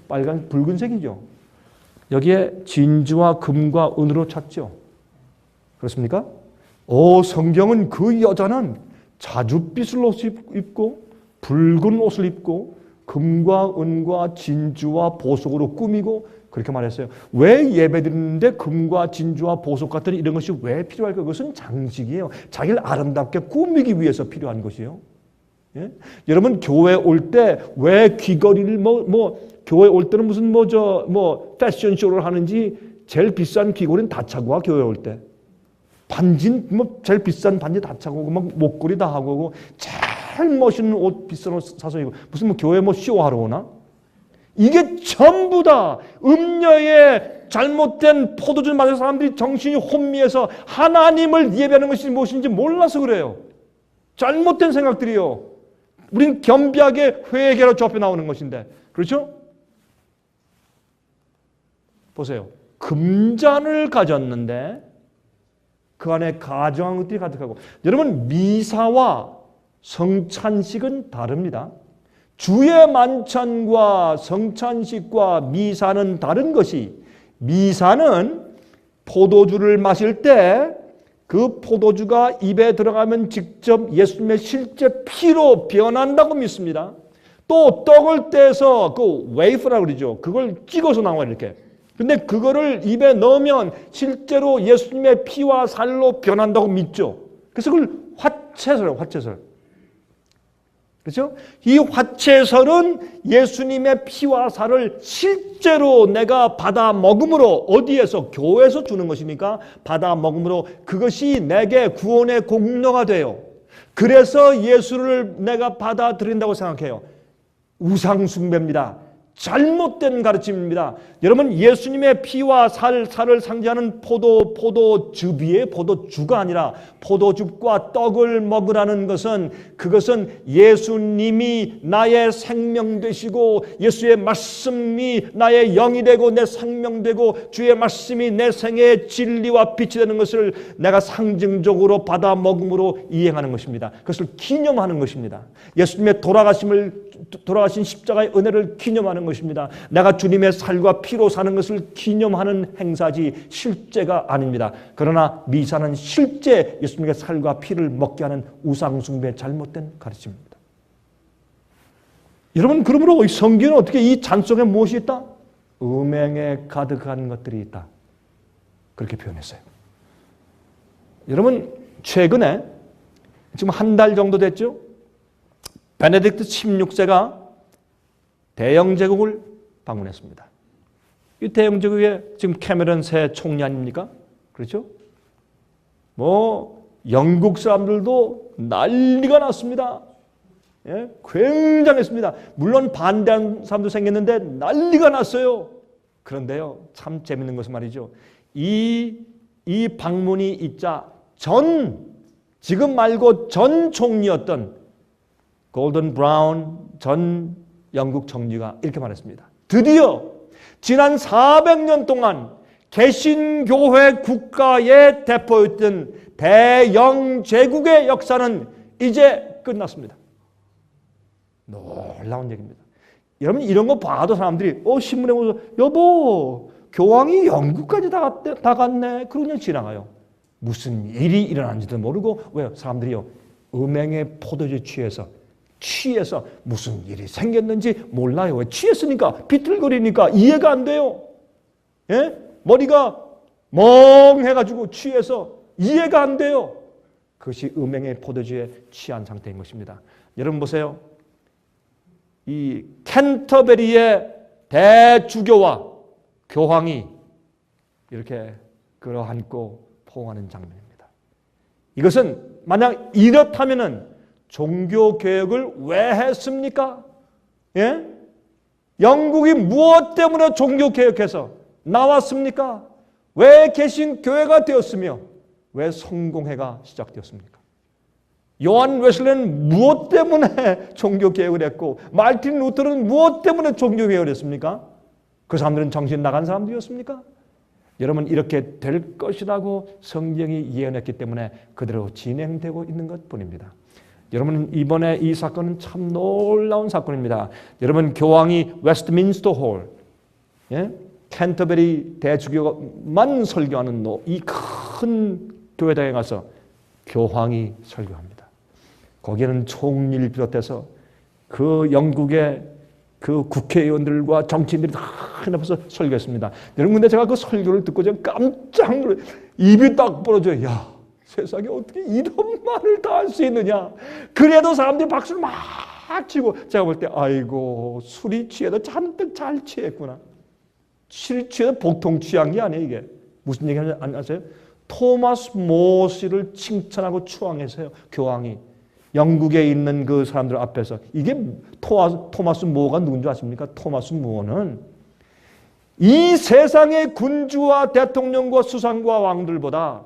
빨간 붉은색이죠. 여기에 진주와 금과 은으로 찼죠. 그렇습니까? 성경은 그 여자는 자줏빛을 옷을 입고 붉은 옷을 입고 금과 은과 진주와 보석으로 꾸미고 그렇게 말했어요. 왜 예배드리는데 금과 진주와 보석 같은 이런 것이 왜 필요할까? 그것은 장식이에요. 자기를 아름답게 꾸미기 위해서 필요한 것이에요. 예? 여러분 교회 올 때 왜 귀걸이를 교회 올 때는 무슨 패션쇼를 하는지 제일 비싼 귀걸이는 다 차고 와. 교회 올 때 반지 제일 비싼 반지 다 차고 오고 막 목걸이 다 하고 오고 제일 멋있는 옷 비싼 옷 사서 입고 무슨 교회 쇼하러 오나? 이게 전부 다 음녀의 잘못된 포도주를 마셔서 사람들이 정신이 혼미해서 하나님을 예배하는 것이 무엇인지 몰라서 그래요. 잘못된 생각들이요. 우린 겸비하게 회개로 접해 나오는 것인데, 그렇죠? 보세요. 금잔을 가졌는데 그 안에 가정한 것들이 가득하고, 여러분 미사와 성찬식은 다릅니다. 주의 만찬과 성찬식과 미사는 다른 것이, 미사는 포도주를 마실 때 그 포도주가 입에 들어가면 직접 예수님의 실제 피로 변한다고 믿습니다. 또 떡을 떼서 그 웨이프라고 그러죠. 그걸 찍어서 나와요, 이렇게. 근데 그거를 입에 넣으면 실제로 예수님의 피와 살로 변한다고 믿죠. 그래서 그걸 화채설이에요, 화채설. 그렇죠? 이 화채설은 예수님의 피와 살을 실제로 내가 받아 먹음으로, 어디에서? 교회에서 주는 것이니까 받아 먹음으로 그것이 내게 구원의 공로가 돼요. 그래서 예수를 내가 받아들인다고 생각해요. 우상 숭배입니다. 잘못된 가르침입니다. 여러분 예수님의 피와 살을 상징하는 포도즙이에요. 포도주가 아니라 포도즙과 떡을 먹으라는 것은, 그것은 예수님이 나의 생명 되시고 예수의 말씀이 나의 영이 되고 내 생명 되고 주의 말씀이 내 생애의 진리와 빛이 되는 것을 내가 상징적으로 받아 먹음으로 이행하는 것입니다. 그것을 기념하는 것입니다. 예수님의 돌아가신 십자가의 은혜를 기념하는 것입니다. 내가 주님의 살과 피로 사는 것을 기념하는 행사지 실제가 아닙니다. 그러나 미사는 실제 예수님의 살과 피를 먹게 하는 우상숭배의 잘못된 가르침입니다. 여러분, 그러므로 성경은 어떻게 이 잔 속에 무엇이 있다? 음행에 가득한 것들이 있다. 그렇게 표현했어요. 여러분, 최근에 지금 한 달 정도 됐죠? 베네딕트 16세가 대영 제국을 방문했습니다. 이 대영 제국에 지금 캐머런 새 총리 아닙니까? 그렇죠? 영국 사람들도 난리가 났습니다. 예? 굉장했습니다. 물론 반대하는 사람도 생겼는데 난리가 났어요. 그런데요, 참 재밌는 것은 말이죠. 이 방문이 있자 지금 말고 전 총리였던 골든 브라운 전 영국 총리가 이렇게 말했습니다. 드디어 지난 400년 동안 개신교회 국가의 대표였던 대영 제국의 역사는 이제 끝났습니다. 놀라운 얘기입니다. 여러분, 이런 거 봐도 사람들이 신문에 보면서 여보, 교황이 영국까지 다 갔네. 그러고 지나가요. 무슨 일이 일어난지도 모르고, 왜요? 사람들이요, 음행의 포도주에 취해서 무슨 일이 생겼는지 몰라요. 왜? 취했으니까, 비틀거리니까 이해가 안 돼요. 예? 머리가 멍해가지고 취해서 이해가 안 돼요. 그것이 음행의 포도주에 취한 상태인 것입니다. 여러분 보세요. 이 캔터베리의 대주교와 교황이 이렇게 끌어안고 포옹하는 장면입니다. 이것은 만약 이렇다면은 종교개혁을 왜 했습니까? 예? 영국이 무엇 때문에 종교개혁해서 나왔습니까? 왜 개신교회가 되었으며 왜 성공회가 시작되었습니까? 요한 웨슬레는 무엇 때문에 종교개혁을 했고 마르틴 루터는 무엇 때문에 종교개혁을 했습니까? 그 사람들은 정신 나간 사람들이었습니까? 여러분, 이렇게 될 것이라고 성경이 예언했기 때문에 그대로 진행되고 있는 것뿐입니다. 여러분, 이번에 이 사건은 참 놀라운 사건입니다. 여러분, 교황이 웨스트민스터 홀, 예? 캔터베리 대주교만 설교하는 이 큰 교회당에 가서 교황이 설교합니다. 거기에는 총리를 비롯해서 그 영국의 그 국회의원들과 정치인들이 다 앞에서 설교했습니다. 여러분, 근데 제가 그 설교를 듣고 제가 깜짝 놀래, 입이 딱 벌어져요. 야, 세상에 어떻게 이런 말을 다 할 수 있느냐. 그래도 사람들이 박수를 막 치고, 제가 볼 때 아이고, 술이 취해도 잔뜩 잘 취했구나. 술이 취해도 보통 취한 게 아니에요. 이게 무슨 얘기 하는지 아세요? 토마스 모 씨를 칭찬하고 추앙해서요, 교황이 영국에 있는 그 사람들 앞에서. 이게 토마스 모어가 누군지 아십니까? 토마스 모어는 이 세상의 군주와 대통령과 수상과 왕들보다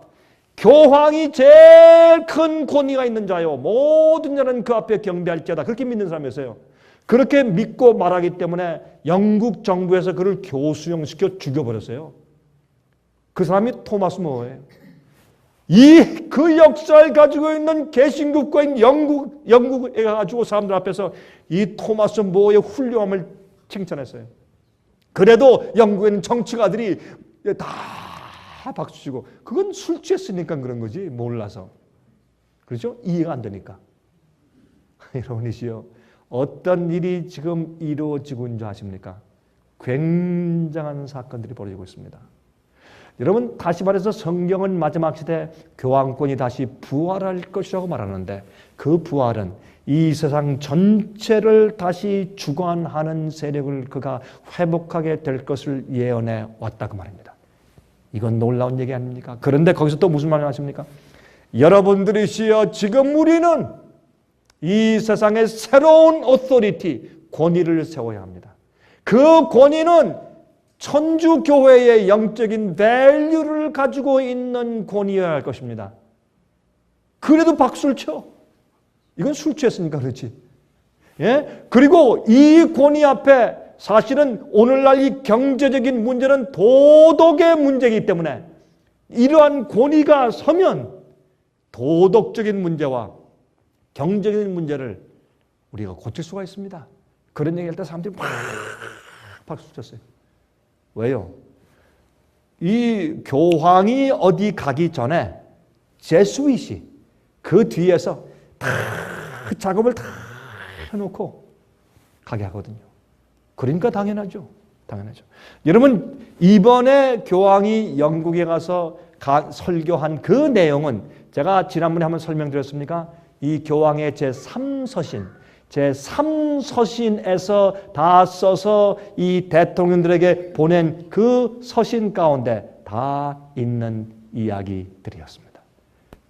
교황이 제일 큰 권위가 있는 자요, 모든 자는 그 앞에 경배할지어다, 그렇게 믿는 사람이었어요. 그렇게 믿고 말하기 때문에 영국 정부에서 그를 교수형시켜 죽여버렸어요. 그 사람이 토마스 모어예요. 그 역사를 가지고 있는 개신교과인 영국에 가지고 사람들 앞에서 이 토마스 모어의 훌륭함을 칭찬했어요. 그래도 영국에는 정치가들이 다 박수치고, 그건 술 취했으니까 그런 거지, 몰라서. 그렇죠? 이해가 안 되니까. 여러분이시여, 어떤 일이 지금 이루어지고 있는 줄 아십니까? 굉장한 사건들이 벌어지고 있습니다. 여러분, 다시 말해서 성경은 마지막 시대 교황권이 다시 부활할 것이라고 말하는데, 그 부활은 이 세상 전체를 다시 주관하는 세력을 그가 회복하게 될 것을 예언해 왔다, 그 말입니다. 이건 놀라운 얘기 아닙니까? 그런데 거기서 또 무슨 말을 하십니까? 여러분들이시여, 지금 우리는 이 세상의 새로운 오토리티, 권위를 세워야 합니다. 그 권위는 천주교회의 영적인 밸류를 가지고 있는 권위여야 할 것입니다. 그래도 박수를 쳐. 이건 술 취했으니까 그렇지. 예? 그리고 이 권위 앞에 사실은 오늘날 이 경제적인 문제는 도덕의 문제이기 때문에 이러한 권위가 서면 도덕적인 문제와 경제적인 문제를 우리가 고칠 수가 있습니다. 그런 얘기할 때 사람들이 막 박수 쳤어요. 왜요? 이 교황이 어디 가기 전에 제수잇이 그 뒤에서 다 작업을 다 해놓고 가게 하거든요. 그러니까 당연하죠. 당연하죠. 여러분, 이번에 교황이 영국에 가서 설교한 그 내용은 제가 지난번에 한번 설명드렸습니까? 이 교황의 제3서신, 제3서신에서 다 써서 이 대통령들에게 보낸 그 서신 가운데 다 있는 이야기들이었습니다.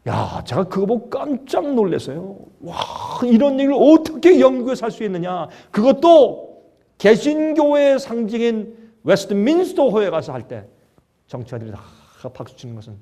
야, 제가 그거 보고 깜짝 놀랐어요. 와, 이런 얘기를 어떻게 영국에서 할 수 있느냐. 그것도 개신교회의 상징인 웨스트민스터호에 가서 할 때 정치가들이 다 박수치는 것은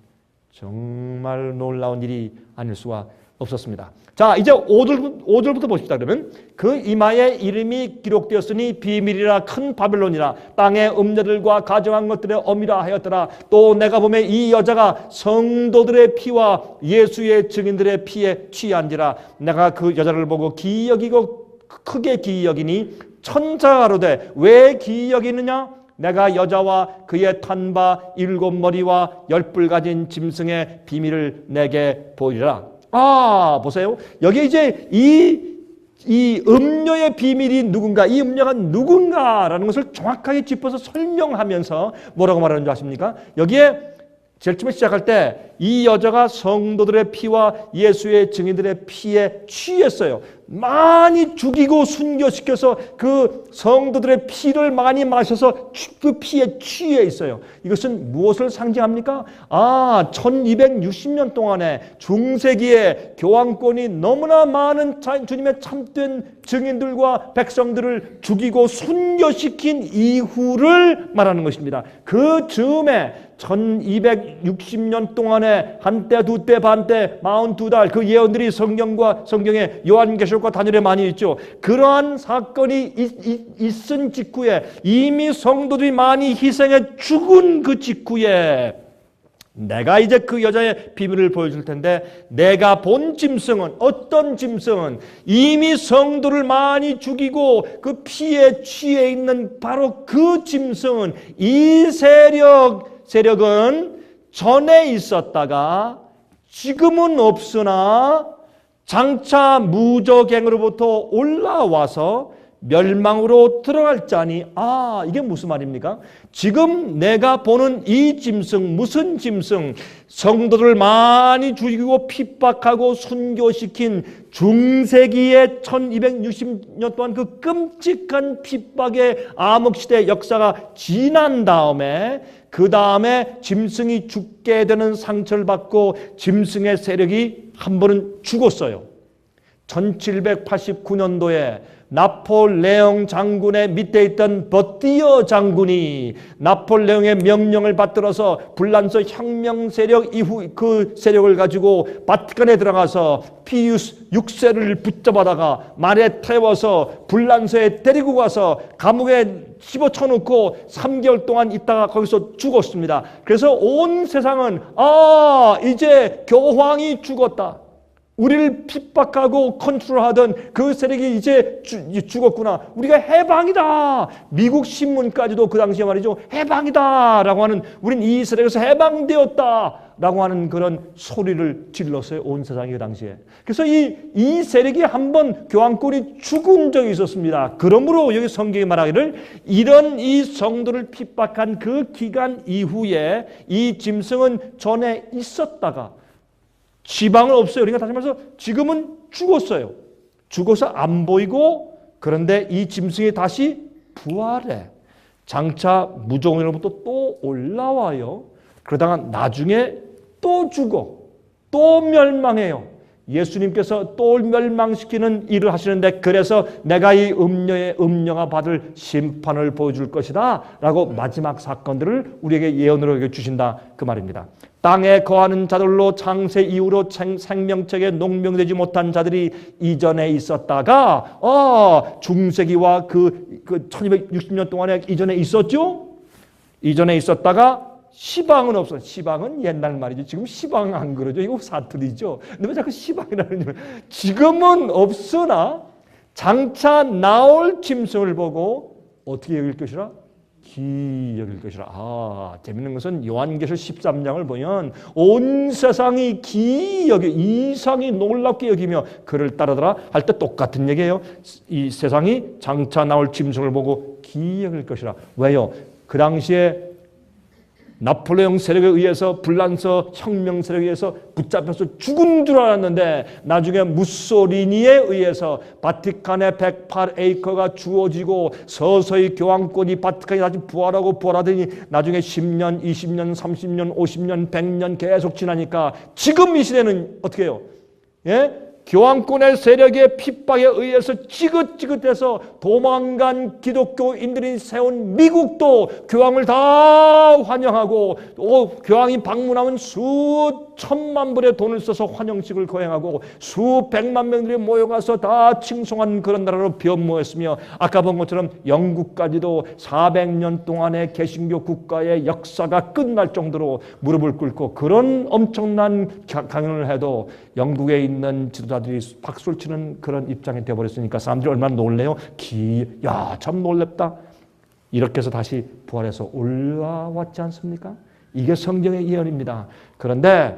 정말 놀라운 일이 아닐 수가 없었습니다. 자, 이제 5절부터 보십시다. 그러면 그 이마에 이름이 기록되었으니 비밀이라 큰 바벨론이라 땅의 음녀들과 가정한 것들의 어미라 하였더라. 또 내가 보매 이 여자가 성도들의 피와 예수의 증인들의 피에 취한지라. 내가 그 여자를 보고 기이 여기고 크게 기이 여기니 천사가 가로되 왜 기이 여기느냐? 내가 여자와 그의 탄바 7머리와 10뿔 가진 짐승의 비밀을 내게 보이리라. 아, 보세요. 여기 이제 이 음녀의 비밀이 누군가, 이 음녀가 누군가라는 것을 정확하게 짚어서 설명하면서 뭐라고 말하는 줄 아십니까? 여기에 제일 처음에 시작할 때 이 여자가 성도들의 피와 예수의 증인들의 피에 취했어요. 많이 죽이고 순교시켜서 그 성도들의 피를 많이 마셔서 그 피에 취해 있어요. 이것은 무엇을 상징합니까? 1260년 동안에 중세기에 교황권이 너무나 많은 주님의 참된 증인들과 백성들을 죽이고 순교시킨 이후를 말하는 것입니다. 그 즈음에 1260년 동안에 한때, 두때, 반때, 42달 그 예언들이 성경에 요한계시록과 다니엘에 많이 있죠. 그러한 사건이 있은 직후에 이미 성도들이 많이 희생해 죽은 그 직후에 내가 이제 그 여자의 비밀을 보여줄 텐데, 내가 본 짐승은, 어떤 짐승은 이미 성도를 많이 죽이고 그 피에 취해 있는 바로 그 짐승은, 이 세력은 전에 있었다가 지금은 없으나 장차 무저갱으로부터 올라와서 멸망으로 들어갈 자니. 아, 이게 무슨 말입니까? 지금 내가 보는 이 짐승, 무슨 짐승? 성도들 많이 죽이고 핍박하고 순교시킨 중세기의 1260년 동안 그 끔찍한 핍박의 암흑시대 역사가 지난 다음에, 그 다음에 짐승이 죽게 되는 상처를 받고 짐승의 세력이 한 번은 죽었어요. 1789년도에 나폴레옹 장군의 밑에 있던 버티어 장군이 나폴레옹의 명령을 받들어서 불란서 혁명 세력 이후 그 세력을 가지고 바티칸에 들어가서 피우스 6세를 붙잡아다가 말에 태워서 불란서에 데리고 가서 감옥에 집어쳐놓고 3개월 동안 있다가 거기서 죽었습니다. 그래서 온 세상은 이제 교황이 죽었다, 우리를 핍박하고 컨트롤하던 그 세력이 이제 죽었구나, 우리가 해방이다, 미국 신문까지도 그 당시에 말이죠, 해방이다 라고 하는, 우린 이 세력에서 해방되었다 라고 하는 그런 소리를 질렀어요, 온 세상이 그 당시에. 그래서 이 세력이 한번 교황권이 죽은 적이 있었습니다. 그러므로 여기 성경이 말하기를, 이런 이 성도를 핍박한 그 기간 이후에 이 짐승은 전에 있었다가 지방은 없어요. 그러니까 다시 말해서 지금은 죽었어요. 죽어서 안 보이고, 그런데 이 짐승이 다시 부활해. 장차 무저갱으로부터 또 올라와요. 그러다가 나중에 또 죽어, 또 멸망해요. 예수님께서 또 멸망시키는 일을 하시는데, 그래서 내가 이 음녀가 받을 심판을 보여줄 것이다 라고 마지막 사건들을 우리에게 예언으로 주신다, 그 말입니다. 땅에 거하는 자들로 창세 이후로 생명책에 농명되지 못한 자들이 이전에 있었다가 중세기와 그 1260년 동안에 이전에 있었죠. 이전에 있었다가 시방은 없어. 시방은 옛날 말이죠. 지금 시방 안 그러죠. 이거 사투리죠. 근데 왜 자꾸 시방이라는 거예요? 지금은 없으나 장차 나올 짐승을 보고 어떻게 여길 것이라? 기이 여길 것이라. 재밌는 것은 요한계시록 13장을 보면 온 세상이 기이 여기, 이상이 놀랍게 여기며 그를 따르더라 할 때 똑같은 얘기예요. 이 세상이 장차 나올 짐승을 보고 기이 여길 것이라. 왜요? 그 당시에 나폴레옹 세력에 의해서, 불란서 혁명 세력에 의해서 붙잡혀서 죽은 줄 알았는데, 나중에 무소리니에 의해서 바티칸의 108에이커가 주어지고 서서히 교황권이, 바티칸이 다시 부활하더니 나중에 10년, 20년, 30년, 50년, 100년 계속 지나니까 지금 이 시대는 어떻게 해요? 예? 교황권의 세력의 핍박에 의해서 지긋지긋해서 도망간 기독교인들이 세운 미국도 교황을 다 환영하고, 교황이 방문하면 수천만 불의 돈을 써서 환영식을 거행하고 수백만 명들이 모여가서 다 칭송한 그런 나라로 변모했으며, 아까 본 것처럼 영국까지도 400년 동안의 개신교 국가의 역사가 끝날 정도로 무릎을 꿇고 그런 엄청난 강연을 해도 영국에 있는 지도자들이 박수를 치는 그런 입장이 되어버렸으니까 사람들이 얼마나 놀래요? 참 놀랍다. 이렇게 해서 다시 부활해서 올라왔지 않습니까? 이게 성경의 예언입니다. 그런데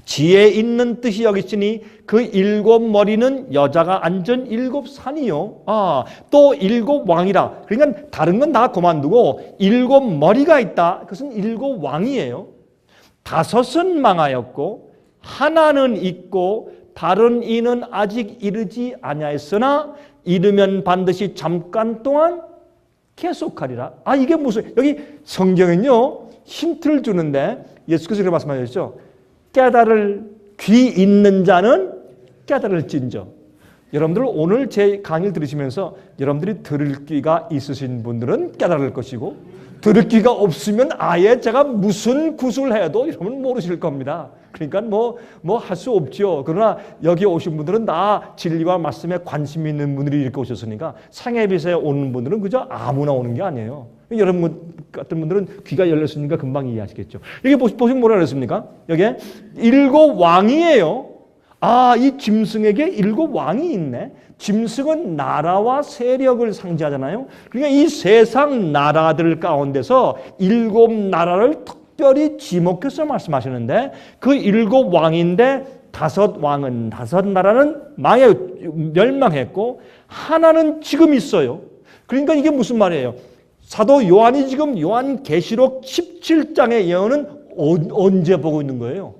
지혜 있는 뜻이 여기 있으니 그 7머리는 여자가 앉은 7산이요. 또 7왕이라. 그러니까 다른 건 다 그만두고 7머리가 있다. 그것은 7왕이에요. 5은 망하였고 하나는 있고 다른 이는 아직 이르지 아니하였으나 이르면 반드시 잠깐 동안 계속하리라. 이게 무슨, 여기 성경은요 힌트를 주는데 예수께서 그렇게 말씀하셨죠. 깨달을 귀 있는 자는 깨달을진저. 여러분들 오늘 제 강의를 들으시면서 여러분들이 들을 귀가 있으신 분들은 깨달을 것이고, 들을 귀가 없으면 아예 제가 무슨 구슬을 해도 여러분 모르실 겁니다. 그러니까 뭐 할 수 없죠. 그러나 여기 오신 분들은 다 진리와 말씀에 관심 있는 분들이 이렇게 오셨으니까, 상해빗에 오는 분들은 그저 아무나 오는 게 아니에요. 여러분 같은 분들은 귀가 열렸으니까 금방 이해하시겠죠. 여기 보시면 뭐라 그랬습니까? 여기에 7 왕이에요. 아, 이 짐승에게 7 왕이 있네. 짐승은 나라와 세력을 상징하잖아요. 그러니까 이 세상 나라들 가운데서 7 나라를 특별히 지목해서 말씀하시는데 그 7 왕인데 5 왕은 5 나라는 멸망했고 하나는 지금 있어요. 그러니까 이게 무슨 말이에요? 사도 요한이 지금 요한계시록 17장의 예언은 언제 보고 있는 거예요?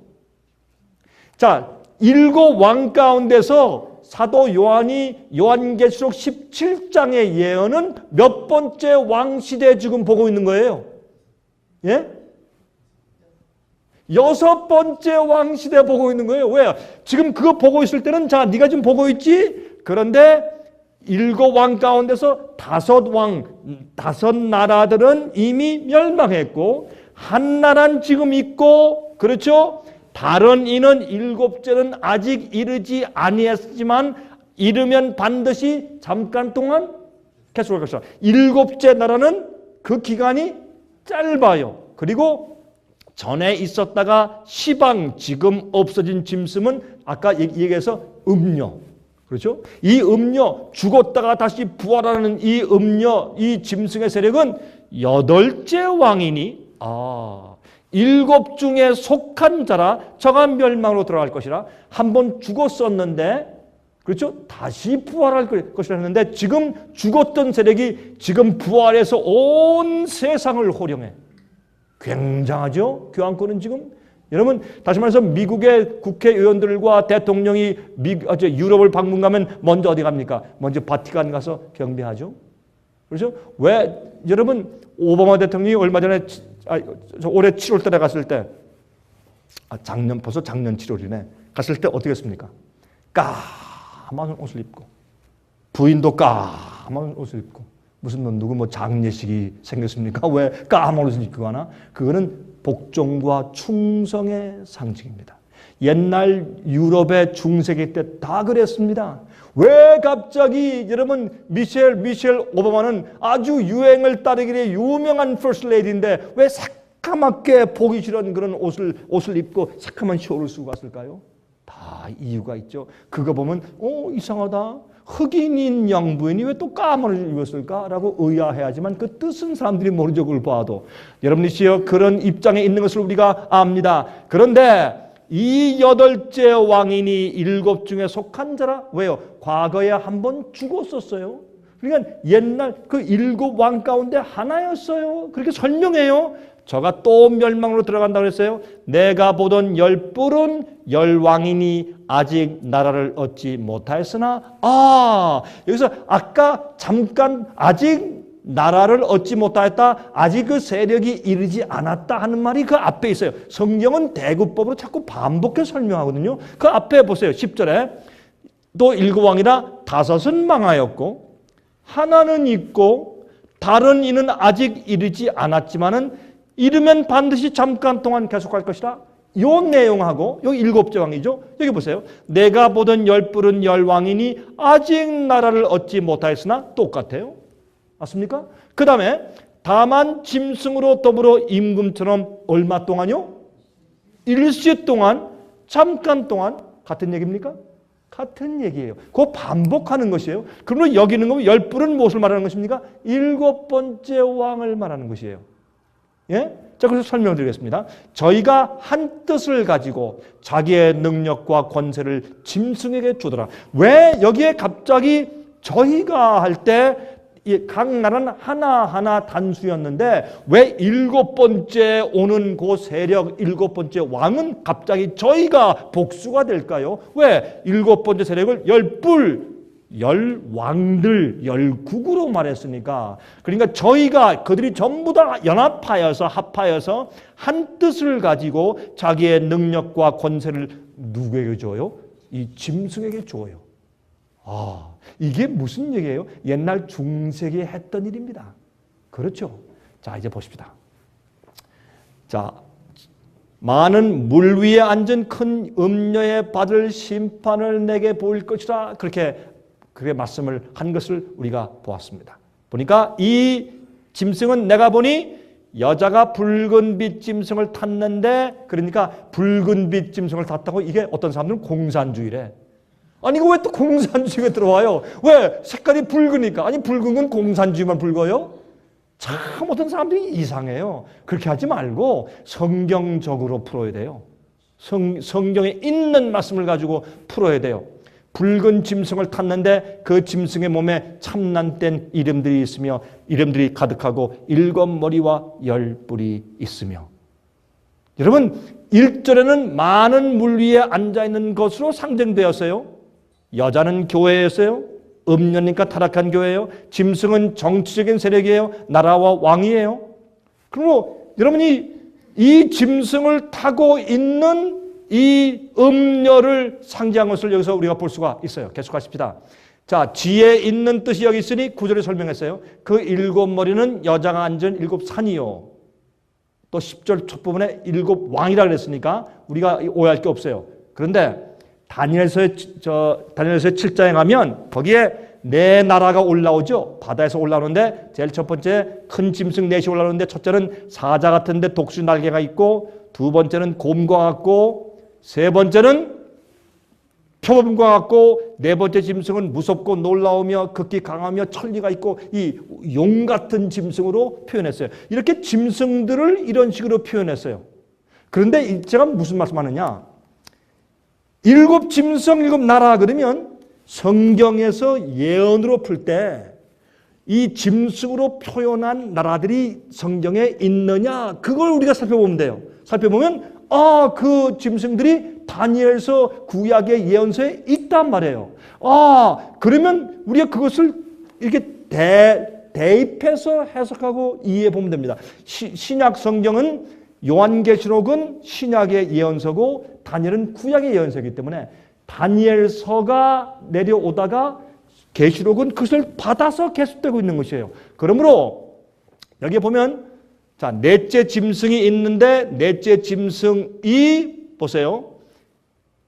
자, 7 왕 가운데서 사도 요한이 요한계시록 17장의 예언은 몇 번째 왕 시대 지금 보고 있는 거예요? 예? 6번째 왕 시대 보고 있는 거예요. 왜? 지금 그거 보고 있을 때는 자, 네가 지금 보고 있지? 그런데 7 왕 가운데서 5 왕, 5 나라들은 이미 멸망했고 한 나라는 지금 있고 그렇죠? 다른 이는 7째는 아직 이르지 아니했지만 이르면 반드시 잠깐 동안 계속할 것이다. 7째 나라는 그 기간이 짧아요. 그리고 전에 있었다가 시방 지금 없어진 짐승은 아까 얘기해서 음녀. 그렇죠? 이 음녀 죽었다가 다시 부활하는 이 음녀 이 짐승의 세력은 8째 왕이니 7 중에 속한 자라 저가 멸망으로 들어갈 것이라 한번 죽었었는데 그렇죠? 다시 부활할 것이라 했는데 지금 죽었던 세력이 지금 부활해서 온 세상을 호령해. 굉장하죠? 교황권은 지금 여러분 다시 말해서 미국의 국회의원들과 대통령이 유럽을 방문 가면 먼저 어디 갑니까? 먼저 바티칸 가서 경배하죠. 그렇죠? 왜 여러분 오바마 대통령이 얼마 전에 올해 7월 달에 갔을 때 벌써 작년 7월이네. 갔을 때 어떻게 했습니까? 까만 옷을 입고 부인도 까만 옷을 입고 무슨 누구 장례식이 생겼습니까? 왜 까만 옷을 입고 가나? 그거는 복종과 충성의 상징입니다. 옛날 유럽의 중세기 때 다 그랬습니다. 왜 갑자기 여러분 미셸 오바마는 아주 유행을 따르기에 유명한 퍼스트 레이디인데 왜 새까맣게 보기 싫은 그런 옷을 입고 새까만 쇼를 쓰고 갔을까요? 다 이유가 있죠. 그거 보면 이상하다. 흑인인 영부인이 왜 또 까만 옷을 입었을까라고 의아해하지만 그 뜻은 사람들이 모르죠. 그걸 봐도. 여러분이시여 그런 입장에 있는 것을 우리가 압니다. 그런데 이 8째 왕인이 7 중에 속한 자라. 왜요? 과거에 한번 죽었었어요. 그러니까 옛날 그 7 왕 가운데 하나였어요. 그렇게 설명해요. 저가 또 멸망으로 들어간다고 했어요. 내가 보던 10뿔은 10왕이니 아직 나라를 얻지 못하였으나 여기서 아까 잠깐 아직 나라를 얻지 못하였다. 아직 그 세력이 이르지 않았다 하는 말이 그 앞에 있어요. 성경은 대구법으로 자꾸 반복해서 설명하거든요. 그 앞에 보세요. 10절에 또 7 왕이라 5은 망하였고 하나는 있고 다른 이는 아직 이르지 않았지만은 이르면 반드시 잠깐 동안 계속할 것이다. 이 내용하고 여기 7째 왕이죠. 여기 보세요. 내가 보던 10뿔은 10왕이니 아직 나라를 얻지 못하였으나 똑같아요. 맞습니까? 그 다음에 다만 짐승으로 더불어 임금처럼 얼마 동안요? 일시 동안 잠깐 동안 같은 얘기입니까? 같은 얘기예요. 그거 반복하는 것이에요. 그러면 여기 있는 거면 10뿔은 무엇을 말하는 것입니까? 7번째 왕을 말하는 것이에요. 예? 자, 그래서 설명드리겠습니다. 저희가 한 뜻을 가지고 자기의 능력과 권세를 짐승에게 주더라. 왜 여기에 갑자기 저희가 할 때 각 나라는 하나하나 단수였는데 왜 7번째 오는 그 세력 7번째 왕은 갑자기 저희가 복수가 될까요? 왜 7번째 세력을 10뿔 10왕들 10국으로 말했으니까 그러니까 저희가 그들이 전부 다 연합하여서 합하여서 한 뜻을 가지고 자기의 능력과 권세를 누구에게 줘요? 이 짐승에게 줘요. 이게 무슨 얘기예요? 옛날 중세기에 했던 일입니다. 그렇죠? 자, 이제 보십시다. 자, 많은 물 위에 앉은 큰 음녀의 받을 심판을 내게 보일 것이라 그렇게 말씀을 한 것을 우리가 보았습니다. 보니까 이 짐승은 내가 보니 여자가 붉은 빛 짐승을 탔는데, 그러니까 붉은 빛 짐승을 탔다고, 이게 어떤 사람들은 공산주의래. 아니 이거 왜 또 공산주의가 들어와요? 왜? 색깔이 붉으니까. 아니 붉은 건 공산주의만 붉어요? 참 어떤 사람들이 이상해요. 그렇게 하지 말고 성경적으로 풀어야 돼요. 성경에 있는 말씀을 가지고 풀어야 돼요. 붉은 짐승을 탔는데 그 짐승의 몸에 참난된 이름들이 있으며 이름들이 가득하고 7머리와 10뿔이 있으며. 여러분 1절에는 많은 물 위에 앉아있는 것으로 상징되었어요. 여자는 교회였어요. 음녀니까 타락한 교회예요. 짐승은 정치적인 세력이에요. 나라와 왕이에요. 그리고 여러분이 이 짐승을 타고 있는 이 음녀를 상징한 것을 여기서 우리가 볼 수가 있어요. 계속하십시다. 자, 지혜 있는 뜻이 여기 있으니 9절에 설명했어요. 그 7머리는 여자가 앉은 7산이요. 또 10절 첫부분에 7왕이라 그랬으니까 우리가 오해할 게 없어요. 그런데 다니엘서의 7장에 가면 거기에 네 나라가 올라오죠. 바다에서 올라오는데 제일 첫 번째 큰 짐승 넷이 올라오는데, 첫째는 사자 같은데 독수 날개가 있고, 두 번째는 곰과 같고, 세 번째는 표범과 같고, 네 번째 짐승은 무섭고 놀라우며 극히 강하며 천리가 있고, 이 용 같은 짐승으로 표현했어요. 이렇게 짐승들을 이런 식으로 표현했어요. 그런데 제가 무슨 말씀하느냐, 7 짐승 7 나라 그러면 성경에서 예언으로 풀 때 이 짐승으로 표현한 나라들이 성경에 있느냐, 그걸 우리가 살펴보면 돼요. 살펴보면 그 짐승들이 다니엘서 구약의 예언서에 있단 말이에요. 그러면 우리가 그것을 이렇게 대입해서 해석하고 이해해 보면 됩니다. 신약 성경은, 요한계시록은 신약의 예언서고 다니엘은 구약의 예언서이기 때문에 다니엘서가 내려오다가 계시록은 그것을 받아서 계속되고 있는 것이에요. 그러므로 여기에 보면, 자, 넷째 짐승이 있는데 넷째 짐승이 보세요.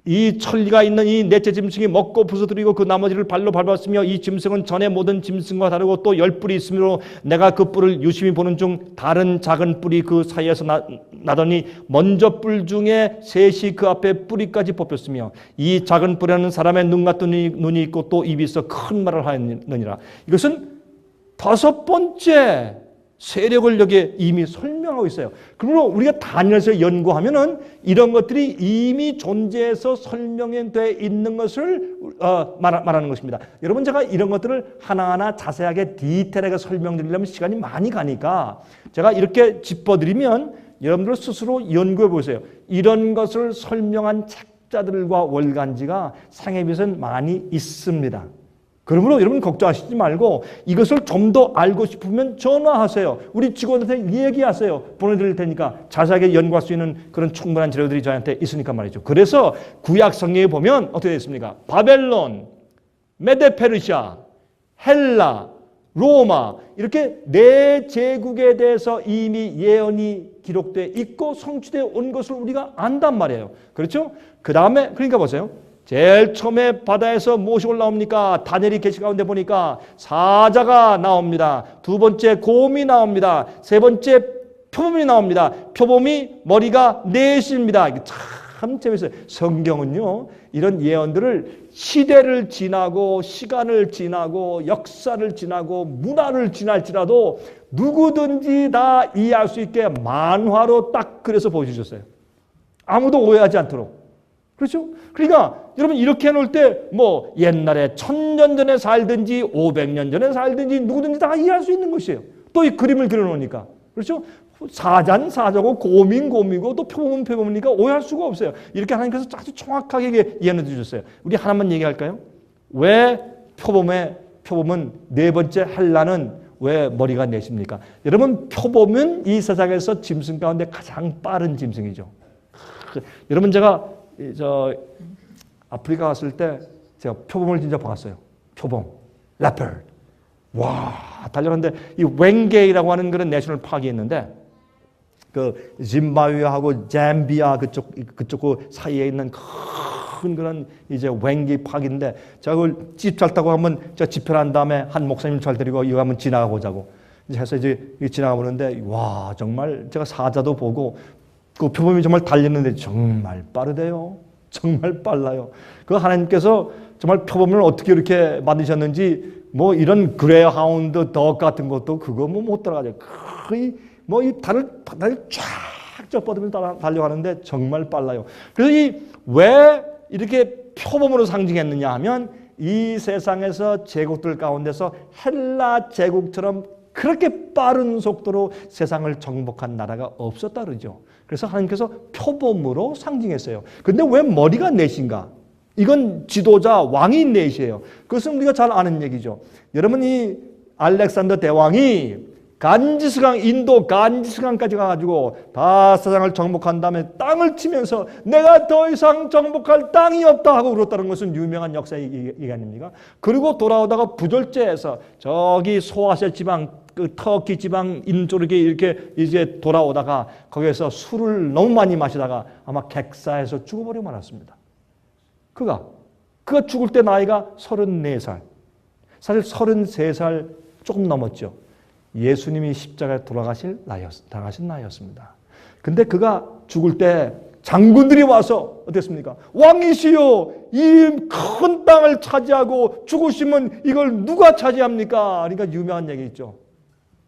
이 천리가 있는 이 넷째 짐승이 먹고 부서뜨리고 그 나머지를 발로 밟았으며, 이 짐승은 전에 모든 짐승과 다르고 또 10뿔이 있으므로 내가 그 뿔을 유심히 보는 중 다른 작은 뿔이 그 사이에서 나더니 먼저 뿔 중에 셋이 그 앞에 뿌리까지 뽑혔으며, 이 작은 뿔에는 사람의 눈 같은 눈이 있고 또 입이 있어 큰 말을 하느니라. 이것은 5번째 세력을 여기에 이미 설명하고 있어요. 그러므로 우리가 다니엘서 연구하면은 이런 것들이 이미 존재해서 설명돼 있는 것을 말하는 것입니다. 여러분, 제가 이런 것들을 하나하나 자세하게 디테일하게 설명드리려면 시간이 많이 가니까 제가 이렇게 짚어드리면 여러분들 스스로 연구해 보세요. 이런 것을 설명한 책자들과 월간지가 상해 빛은 많이 있습니다. 그러므로 여러분 걱정하시지 말고 이것을 좀 더 알고 싶으면 전화하세요. 우리 직원한테 얘기하세요. 보내드릴 테니까 자세하게 연구할 수 있는 그런 충분한 재료들이 저한테 있으니까 말이죠. 그래서 구약 성경에 보면 어떻게 되어 있습니까? 바벨론, 메데페르시아, 헬라, 로마, 이렇게 네 제국에 대해서 이미 예언이 기록되어 있고 성취되어 온 것을 우리가 안단 말이에요. 그렇죠? 그 다음에 그러니까 보세요. 제일 처음에 바다에서 무엇이 올라옵니까? 다니엘이 계시 가운데 보니까 사자가 나옵니다. 두 번째 곰이 나옵니다. 세 번째 표범이 나옵니다. 표범이 머리가 넷입니다. 이게 참 재밌어요. 성경은요, 이런 예언들을 시대를 지나고 시간을 지나고 역사를 지나고 문화를 지날지라도 누구든지 다 이해할 수 있게 만화로 딱 그려서 보여주셨어요. 아무도 오해하지 않도록. 그렇죠? 그러니까 여러분 이렇게 해놓을 때 뭐 옛날에 1000년 전에 살든지 500년 전에 살든지 누구든지 다 이해할 수 있는 것이에요. 또 이 그림을 그려놓으니까. 그렇죠? 사자는 사자고 곰인 곰이고 또 표범은 표범이니까 오해할 수가 없어요. 이렇게 하나님께서 아주 정확하게 이해해 주셨어요. 우리 하나만 얘기할까요? 왜 표범은 네 번째 헬라는 왜 머리가 넷입니까? 여러분, 표범은 이 세상에서 짐승 가운데 가장 빠른 짐승이죠. 여러분, 제가 아프리카 갔을 때 제가 표범을 진짜 봤어요. 표범, 레퍼드. 와, 달려갔는데 이 웽게이라고 하는 그런 내셔널 파크가 있는데 그 짐바브웨하고 잠비아 그쪽 그 사이에 있는 큰 그런 이제 웽게이 파크인데 제가 그걸 집 잘 타고 한번 제가 집회를 한 다음에 한 목사님 잘 데리고 이거 한번 지나가보자고. 해서 이제 지나가 보는데, 와, 정말 제가 사자도 보고, 그 표범이 정말 달렸는데 정말 빠르대요. 정말 빨라요. 그 하나님께서 정말 표범을 어떻게 이렇게 만드셨는지, 뭐 이런 그레하운드 덕 같은 것도 그거 뭐 못 따라가죠. 거의 뭐 이 다리를 쫙 뻗으면서 달려가는데 정말 빨라요. 그래서 왜 이렇게 표범으로 상징했느냐 하면, 이 세상에서 제국들 가운데서 헬라 제국처럼 그렇게 빠른 속도로 세상을 정복한 나라가 없었다 그러죠. 그래서 하나님께서 표범으로 상징했어요. 근데 왜 머리가 넷인가? 이건 지도자 왕이 넷이에요. 그것은 우리가 잘 아는 얘기죠. 여러분, 이 알렉산더 대왕이 간지스강, 인도 간지스강까지 가가지고 다 세상을 정복한 다음에 땅을 치면서 내가 더 이상 정복할 땅이 없다 하고 그렇다는 것은 유명한 역사 얘기 아닙니까? 그리고 돌아오다가 부절제에서 저기 소아시아 지방, 그 터키 지방 인쪽에 이렇게 이제 돌아오다가 거기에서 술을 너무 많이 마시다가 아마 객사에서 죽어버리고 말았습니다. 그가 죽을 때 나이가 34살. 사실 33살 조금 넘었죠. 예수님이 십자가에 돌아가신 나이였습니다. 근데 그가 죽을 때 장군들이 와서 어땠습니까? 왕이시여, 이 큰 땅을 차지하고 죽으시면 이걸 누가 차지합니까? 그러니까 유명한 얘기 있죠.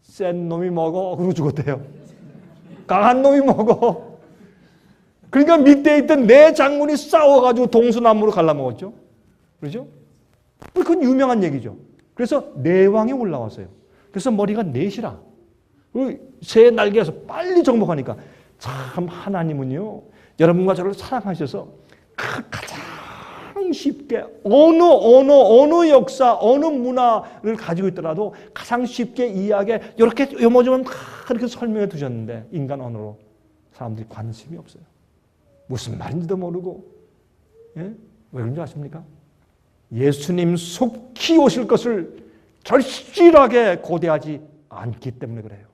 센 놈이 먹어. 그러고 죽었대요. 강한 놈이 먹어. 그러니까 밑에 있던 네 장군이 싸워가지고 동서남북으로 갈라먹었죠. 그렇죠? 그건 유명한 얘기죠. 그래서 네 왕이 올라왔어요. 그래서 머리가 넷이라. 새 날개에서 빨리 정복하니까 참 하나님은요, 여러분과 저를 사랑하셔서 가장 쉽게 어느 역사, 어느 문화를 가지고 있더라도 가장 쉽게 이해하게 이렇게 요모조금 그렇게 설명해 두셨는데 인간 언어로 사람들이 관심이 없어요. 무슨 말인지도 모르고. 예? 왜 그런지 아십니까? 예수님 속히 오실 것을 절실하게 고대하지 않기 때문에 그래요.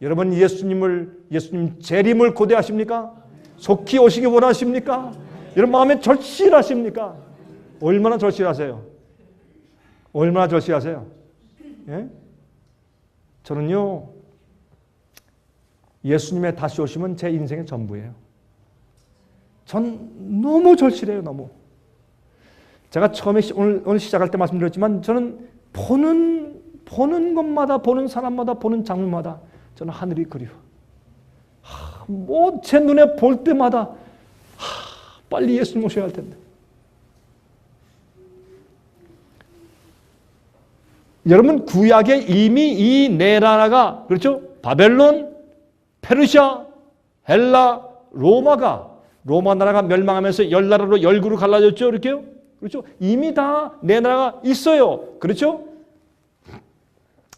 여러분, 예수님 재림을 고대하십니까? 속히 오시기 원하십니까? 여러분 마음에 절실하십니까? 얼마나 절실하세요? 얼마나 절실하세요? 예? 저는요, 예수님의 다시 오시면 제 인생의 전부예요. 전 너무 절실해요, 너무. 제가 처음에 오늘 시작할 때 말씀드렸지만 저는 보는 것마다, 보는 사람마다, 보는 장면마다 저는 하늘이 그리워. 뭐 제 눈에 볼 때마다 빨리 예수님 오셔야 할 텐데. 여러분, 구약에 이미 이 네 나라가, 그렇죠? 바벨론, 페르시아, 헬라, 로마 나라가 멸망하면서 10나라로 10그루 갈라졌죠. 이렇게요. 그렇죠? 이미 다 네 나라가 있어요. 그렇죠?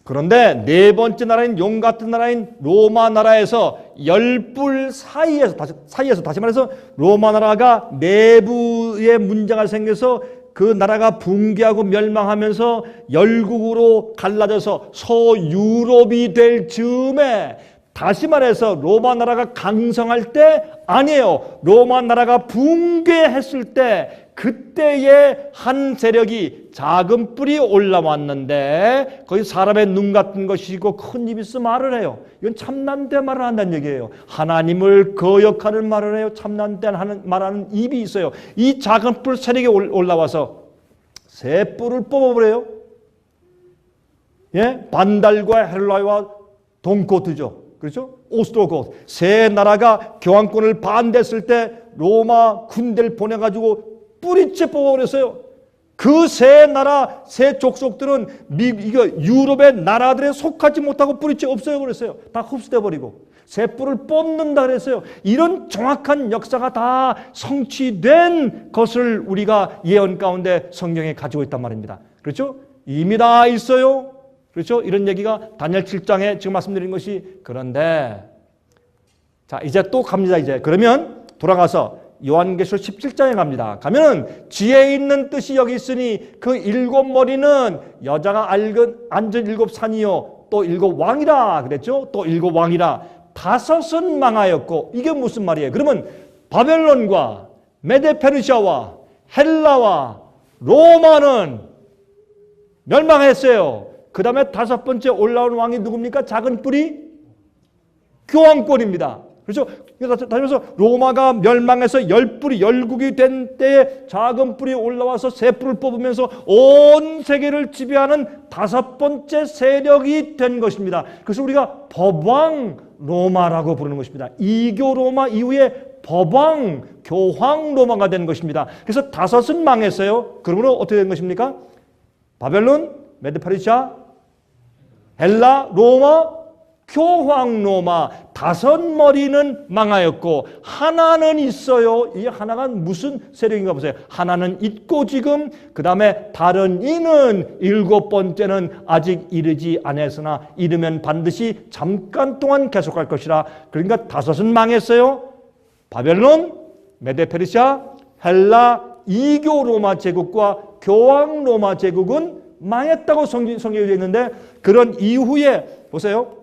그런데 네 번째 나라인 용 같은 나라인 로마 나라에서 10뿔 사이에서 다시 말해서 로마 나라가 내부에 문제가 생겨서 그 나라가 붕괴하고 멸망하면서 열국으로 갈라져서 서유럽이 될 즈음에, 다시 말해서 로마 나라가 강성할 때 아니에요. 로마 나라가 붕괴했을 때 그때의 한 세력이 작은 뿔이 올라왔는데 거기 사람의 눈 같은 것이고 큰 입이 있어 말을 해요. 이건 참난데 말을 한다는 얘기예요. 하나님을 거역하는 말을 해요. 참난데 말하는 입이 있어요. 이 작은 뿔 세력이 올라와서 새 뿔을 뽑아버려요. 예? 반달과 헬라와 동고트죠. 그렇죠? 오스트로고트. 세 나라가 교황권을 반대했을 때 로마 군대를 보내가지고 뿌리째 뽑아버렸어요. 그 세 나라, 세 족속들은 유럽의 나라들에 속하지 못하고 뿌리째 없애버렸어요. 다 흡수돼버리고. 새 뿔을 뽑는다 그랬어요. 이런 정확한 역사가 다 성취된 것을 우리가 예언 가운데 성경에 가지고 있단 말입니다. 그렇죠? 이미 다 있어요. 그렇죠? 이런 얘기가 다니엘 7장에 지금 말씀드린 것이. 그런데 자, 이제 또 갑니다. 이제 그러면 돌아가서 요한계시록 17장에 갑니다. 가면은 지혜 있는 뜻이 여기 있으니 그 7머리는 여자가 앉은 7산이요 또 7왕이라 그랬죠. 또 7왕이라 5은 망하였고. 이게 무슨 말이에요? 그러면 바벨론과 메데페르시아와 헬라와 로마는 멸망했어요. 그 다음에 다섯 번째 올라온 왕이 누굽니까? 작은 뿔이 교황권입니다. 그렇죠? 다시면서 로마가 멸망해서 열뿔이 열국이 된 때에 작은 뿔이 올라와서 새 뿔을 뽑으면서 온 세계를 지배하는 다섯 번째 세력이 된 것입니다. 그래서 우리가 법왕 로마라고 부르는 것입니다. 이교 로마 이후에 법왕 교황 로마가 된 것입니다. 그래서 다섯은 망했어요. 그러므로 어떻게 된 것입니까? 바벨론, 메드 페르시아, 헬라, 로마, 교황 로마. 다섯 머리는 망하였고 하나는 있어요. 이 하나가 무슨 세력인가 보세요. 하나는 있고 지금 그 다음에 다른 이는 일곱 번째는 아직 이르지 않았으나 이르면 반드시 잠깐 동안 계속할 것이라. 그러니까 다섯은 망했어요. 바벨론, 메데 페르시아, 헬라, 이교 로마 제국과 교황 로마 제국은 망했다고 성경에 되어 있는데 그런 이후에 보세요.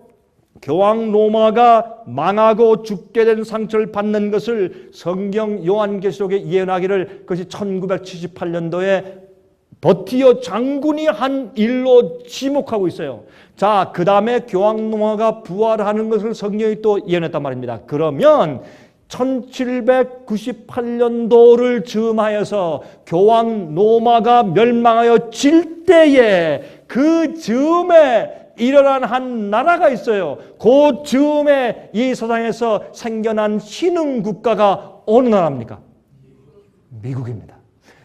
교황 로마가 망하고 죽게 된 상처를 받는 것을 성경 요한계시록에 예언하기를 그것이 1978년도에 버티어 장군이 한 일로 지목하고 있어요. 자, 그 다음에 교황 로마가 부활하는 것을 성경이 또 예언했단 말입니다. 그러면 1798년도를 즈음하여서 교황 로마가 멸망하여 질 때에 그 즈음에 일어난 한 나라가 있어요. 그 즈음에 이 세상에서 생겨난 신흥 국가가 어느 나라입니까? 미국입니다.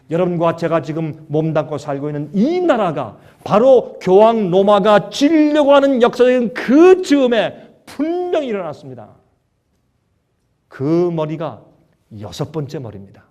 여러분과 제가 지금 몸담고 살고 있는 이 나라가 바로 교황 로마가 지려고 하는 역사적인 그 즈음에 분명히 일어났습니다. 그 머리가 여섯 번째 머리입니다.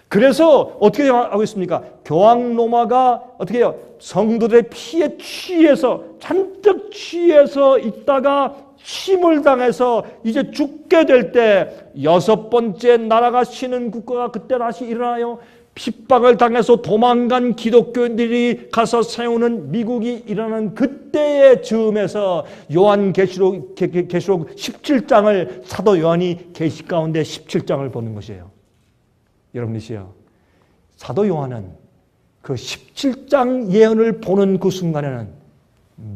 그래서 어떻게 하고 있습니까? 교황 로마가 어떻게 해요? 성도들의 피에 취해서 잔뜩 취해서 있다가 침을 당해서 이제 죽게 될 때 여섯 번째 나라가 신흥 국가가 그때 다시 일어나요. 핍박을 당해서 도망간 기독교인들이 가서 세우는 미국이 일어나는 그때의 즈음에서 요한계시록 17장을 사도 요한이 계시 가운데 17장을 보는 것이에요. 여러분이시여, 사도 요한은 그 17장 예언을 보는 그 순간에는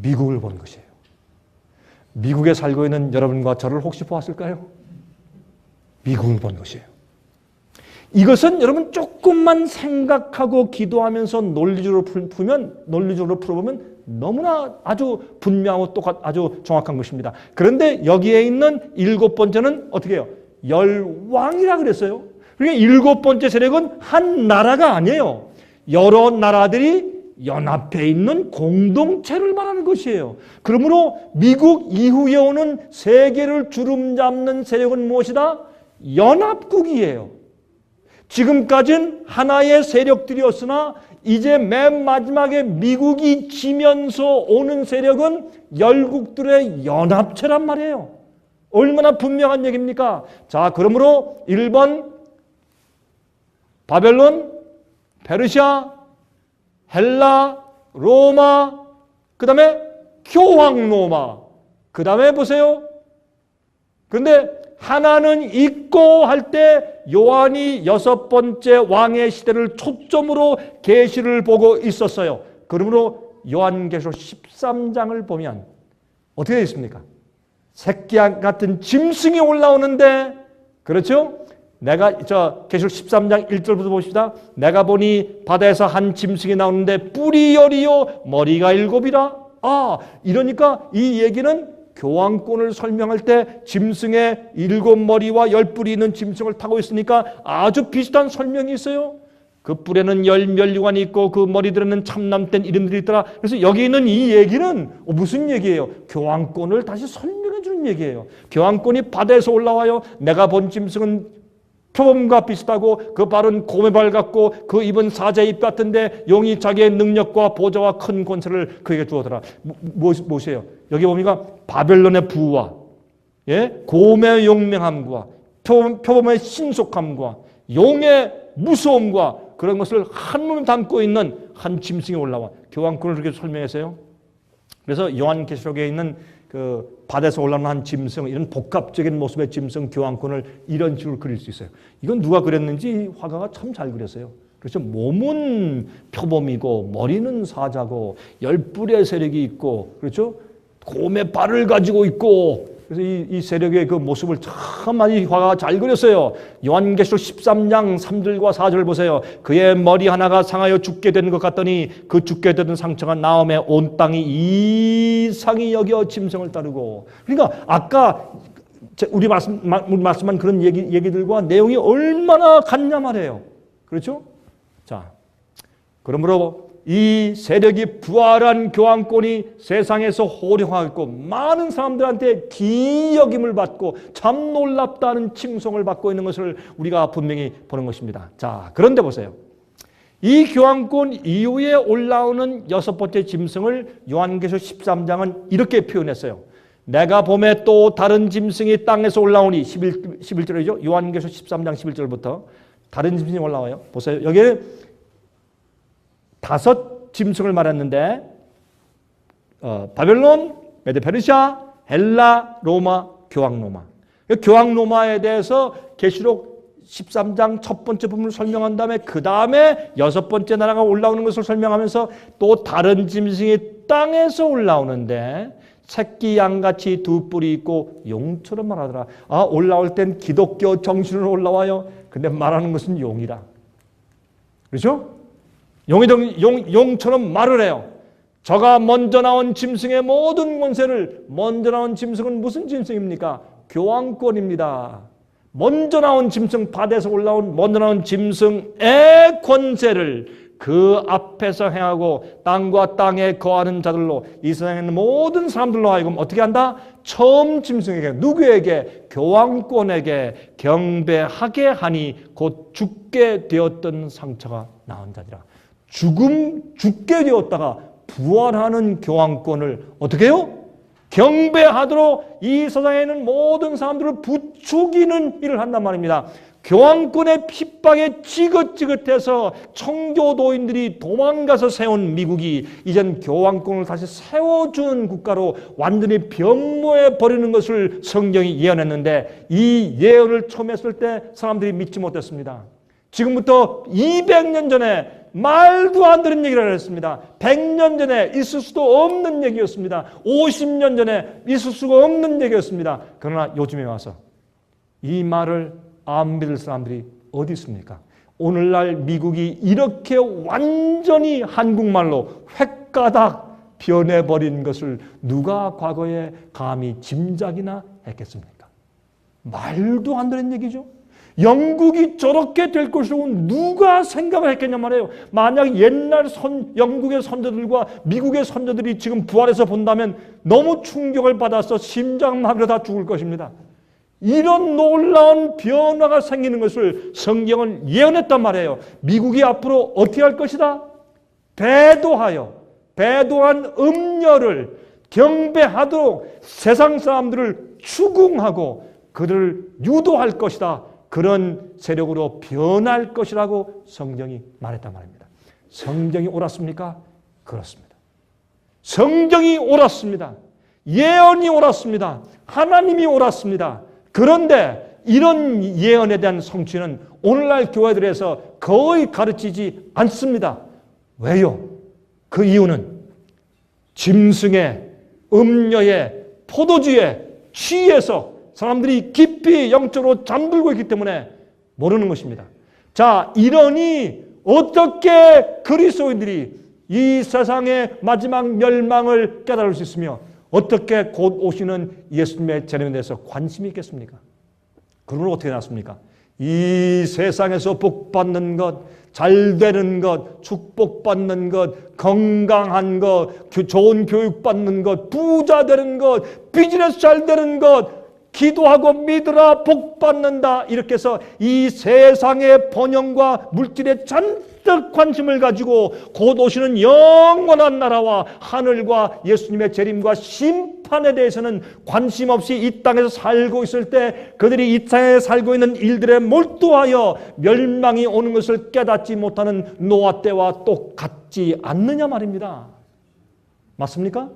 미국을 보는 것이에요. 미국에 살고 있는 여러분과 저를 혹시 보았을까요? 미국을 보는 것이에요. 이것은 여러분 조금만 생각하고 기도하면서 논리적으로 풀어보면 너무나 아주 분명하고 아주 정확한 것입니다. 그런데 여기에 있는 일곱 번째는 어떻게 해요? 열왕이라 그랬어요. 그러니까 일곱 번째 세력은 한 나라가 아니에요. 여러 나라들이 연합해 있는 공동체를 말하는 것이에요. 그러므로 미국 이후에 오는 세계를 주름잡는 세력은 무엇이다? 연합국이에요. 지금까지는 하나의 세력들이었으나 이제 맨 마지막에 미국이 지면서 오는 세력은 열국들의 연합체란 말이에요. 얼마나 분명한 얘기입니까? 자, 그러므로 1번 바벨론, 페르시아, 헬라, 로마, 그 다음에 교황 로마, 그 다음에 보세요. 그런데 하나는 있고 할 때 요한이 여섯 번째 왕의 시대를 초점으로 계시를 보고 있었어요. 그러므로 요한계시록 13장을 보면 어떻게 되어 있습니까? 새끼 같은 짐승이 올라오는데, 그렇죠? 계시록 13장 1절부터 보십시다. 내가 보니 바다에서 한 짐승이 나오는데 뿔이 열이요 머리가 일곱이라. 이러니까 이 얘기는 교황권을 설명할 때 짐승의 일곱 머리와 열 뿔이 있는 짐승을 타고 있으니까 아주 비슷한 설명이 있어요. 그 뿔에는 열 면류관이 있고 그 머리들에는 참남된 이름들이 있더라. 그래서 여기 있는 이 얘기는 무슨 얘기예요? 교황권을 다시 설명해 주는 얘기예요. 교황권이 바다에서 올라와요. 내가 본 짐승은 표범과 비슷하고 그 발은 곰의 같고 그 입은 사자의 입 같은데 용이 자기의 능력과 보좌와 큰 권세를 그에게 주었더라. 무엇이에요? 여기 보니까 바벨론의 부와 곰의 용맹함과 표범의 신속함과 용의 무서움과 그런 것을 한몸에 담고 있는 한 짐승이 올라와 교황권을 그렇게 설명했어요. 그래서 요한계시록에 있는 그 바다에서 올라오는 한 짐승, 이런 복합적인 모습의 짐승 교황권을 이런 식으로 그릴 수 있어요. 이건 누가 그렸는지 이 화가가 참 잘 그렸어요. 그렇죠? 몸은 표범이고 머리는 사자고 10뿔의 세력이 있고 그렇죠? 곰의 발을 가지고 있고 그래서 이 세력의 그 모습을 참 많이 화가 잘 그렸어요. 요한계시록 13장 3절과 4절 보세요. 그의 머리 하나가 상하여 죽게 된 것 같더니 그 죽게 된 상처가 나음에 온 땅이 이상히 여겨 짐승을 따르고. 그러니까 아까 우리 말씀한 그런 얘기들과 내용이 얼마나 같냐 말이에요. 그렇죠? 자, 그러므로 이 세력이 부활한 교황권이 세상에서 호령하고 많은 사람들한테 기여김을 받고 참 놀랍다는 칭송을 받고 있는 것을 우리가 분명히 보는 것입니다. 자, 그런데 보세요. 이 교황권 이후에 올라오는 6번째 짐승을 요한계시록 13장은 이렇게 표현했어요. 내가 봄에 또 다른 짐승이 땅에서 올라오니 11절이죠. 요한계시록 13장 11절부터 다른 짐승이 올라와요. 보세요. 여기에 5 짐승을 말했는데 바벨론, 메데페르시아, 헬라, 로마, 교황로마. 교황로마에 대해서 계시록 13장 첫 번째 부분을 설명한 다음에 그 다음에 6번째 나라가 올라오는 것을 설명하면서 또 다른 짐승이 땅에서 올라오는데 새끼 양같이 2 뿔이 있고 용처럼 말하더라. 아, 올라올 땐 기독교 정신으로 올라와요. 근데 말하는 것은 용이라. 그렇죠? 용처럼 말을 해요. 저가 먼저 나온 짐승의 모든 권세를, 먼저 나온 짐승은 무슨 짐승입니까? 교황권입니다. 먼저 나온 짐승, 바다에서 올라온 먼저 나온 짐승의 권세를 그 앞에서 행하고 땅과 땅에 거하는 자들로 이 세상에 있는 모든 사람들로 하여금 어떻게 한다? 처음 짐승에게, 누구에게? 교황권에게 경배하게 하니 곧 죽게 되었던 상처가 나은 자니라. 죽게 되었다가 부활하는 교황권을 어떻게 해요? 경배하도록 이 세상에 있는 모든 사람들을 부추기는 일을 한단 말입니다. 교황권의 핍박에 지긋지긋해서 청교도인들이 도망가서 세운 미국이 이젠 교황권을 다시 세워주는 국가로 완전히 변모해 버리는 것을 성경이 예언했는데 이 예언을 처음 했을 때 사람들이 믿지 못했습니다. 지금부터 200년 전에 말도 안 되는 얘기를 했습니다. 100년 전에 있을 수도 없는 얘기였습니다. 50년 전에 있을 수가 없는 얘기였습니다. 그러나 요즘에 와서 이 말을 안 믿을 사람들이 어디 있습니까? 오늘날 미국이 이렇게 완전히 한국말로 획가닥 변해버린 것을 누가 과거에 감히 짐작이나 했겠습니까? 말도 안 되는 얘기죠. 영국이 저렇게 될 것이라고 누가 생각을 했겠냐 말이에요. 만약 옛날 영국의 선조들과 미국의 선조들이 지금 부활해서 본다면 너무 충격을 받아서 심장마비로 다 죽을 것입니다. 이런 놀라운 변화가 생기는 것을 성경은 예언했단 말이에요. 미국이 앞으로 어떻게 할 것이다? 배도한 음녀를 경배하도록 세상 사람들을 추궁하고 그들을 유도할 것이다. 그런 세력으로 변할 것이라고 성경이 말했단 말입니다. 성경이 옳았습니까? 그렇습니다. 성경이 옳았습니다. 예언이 옳았습니다. 하나님이 옳았습니다. 그런데 이런 예언에 대한 성취는 오늘날 교회들에서 거의 가르치지 않습니다. 왜요? 그 이유는 짐승의, 음녀의, 포도주의 취해서 사람들이 깊이 영적으로 잠들고 있기 때문에 모르는 것입니다. 자, 이러니 어떻게 그리스도인들이 이 세상의 마지막 멸망을 깨달을 수 있으며 어떻게 곧 오시는 예수님의 재림에 대해서 관심이 있겠습니까? 그러면 어떻게 났습니까? 이 세상에서 복받는 것, 잘 되는 것, 축복받는 것, 건강한 것, 좋은 교육받는 것, 부자 되는 것, 비즈니스 잘 되는 것, 기도하고 믿으라 복받는다 이렇게 해서 이 세상의 번영과 물질에 잔뜩 관심을 가지고 곧 오시는 영원한 나라와 하늘과 예수님의 재림과 심판에 대해서는 관심 없이 이 땅에서 살고 있을 때 그들이 이 땅에 살고 있는 일들에 몰두하여 멸망이 오는 것을 깨닫지 못하는 노아 때와 똑같지 않느냐 말입니다. 맞습니까?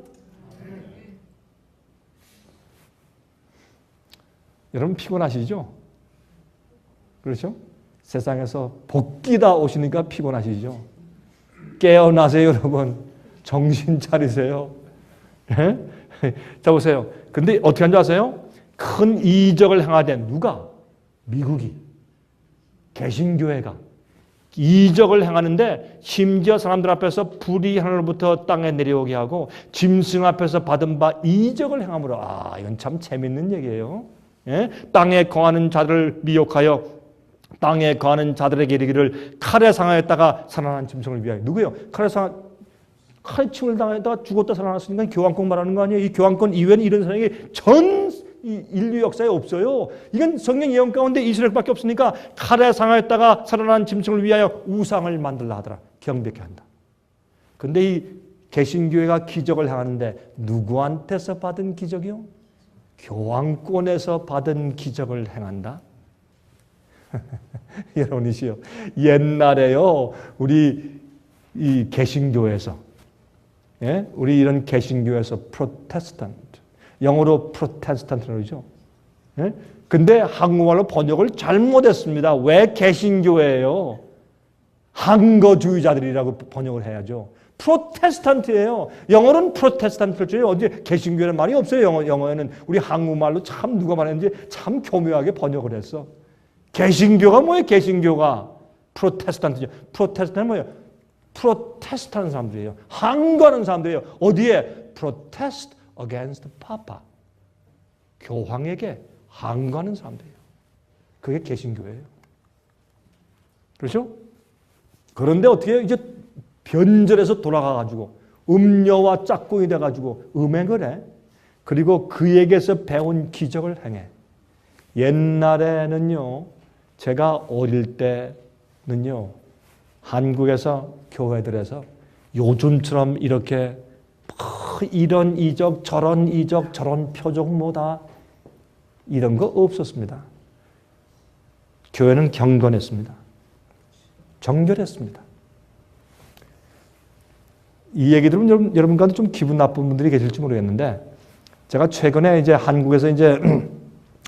여러분 피곤하시죠? 그렇죠? 세상에서 복귀다 오시니까 피곤하시죠? 깨어나세요, 여러분. 정신 차리세요. 네? 자, 보세요. 근데 어떻게 한 줄 아세요? 큰 이적을 행하되 누가? 미국이. 개신교회가. 이적을 행하는데 심지어 사람들 앞에서 불이 하늘로부터 땅에 내려오게 하고 짐승 앞에서 받은 바 이적을 행함으로. 이건 참 재밌는 얘기예요. 예? 땅에 거하는 자들을 미혹하여 땅에 거하는 자들에게 이르기를 칼에 상하였다가 살아난 짐승을 위하여. 누구예요? 칼에 침을 당했다가 죽었다 살아났으니까 교황권 말하는 거 아니에요? 이 교황권 이외에는 이런 사람이 전 인류 역사에 없어요. 이건 성경 예언 가운데 이스라엘밖에 없으니까 칼에 상하였다가 살아난 짐승을 위하여 우상을 만들라 하더라. 경배케 한다. 근데 이 개신교회가 기적을 행하는데 누구한테서 받은 기적이요? 교황권에서 받은 기적을 행한다. 여러분이시요. 옛날에요. 우리 이 개신교에서, 예? 우리 이런 개신교에서 프로테스탄트, 영어로 프로테스탄트라고 그러죠. 예? 근데 한국말로 번역을 잘못했습니다. 왜 개신교예요? 항거주의자들이라고 번역을 해야죠. 프로테스탄트예요. 영어로는 프로테스탄트죠. 어디 개신교라는 말이 없어요. 영어에는. 우리 한국말로 참 누가 말했는지 참 교묘하게 번역을 했어. 개신교가 뭐예요? 개신교가 프로테스탄트죠. 프로테스탄트는 뭐예요? 프로테스트하는 사람들이에요. 항거하는 사람들이에요. 어디에? 프로테스트 against papa. 교황에게 항거하는 사람들이에요. 그게 개신교예요. 그렇죠? 그런데 어떻게 해요? 이제 변절해서 돌아가가지고 음녀와 짝꿍이 돼가지고 음행을 해. 그리고 그에게서 배운 기적을 행해. 옛날에는요, 제가 어릴 때는요, 한국에서 교회들에서 요즘처럼 이렇게 이런 이적 저런 표적 뭐다 이런 거 없었습니다. 교회는 경건했습니다. 정결했습니다. 이 얘기 들으면 여러분 가운데 좀 기분 나쁜 분들이 계실지 모르겠는데, 제가 최근에 이제 한국에서 이제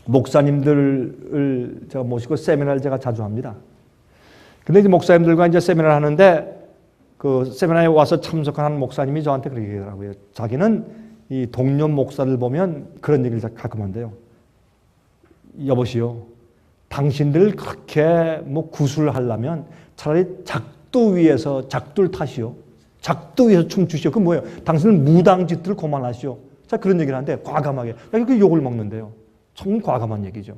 목사님들을 제가 모시고 세미나를 제가 자주 합니다. 근데 이제 목사님들과 이제 세미나를 하는데, 그 세미나에 와서 참석한 목사님이 저한테 그렇게 얘기하더라고요. 자기는 이 동료 목사들 보면 그런 얘기를 가끔 한대요. 여보시오, 당신들 그렇게 뭐 구술하려면 차라리 작두 위에서 작두를 타시오. 작두 위에서 춤추시오. 그 뭐예요? 당신은 무당짓들을 그만하시오. 자, 그런 얘기를 하는데 과감하게. 그 욕을 먹는데요. 참 과감한 얘기죠.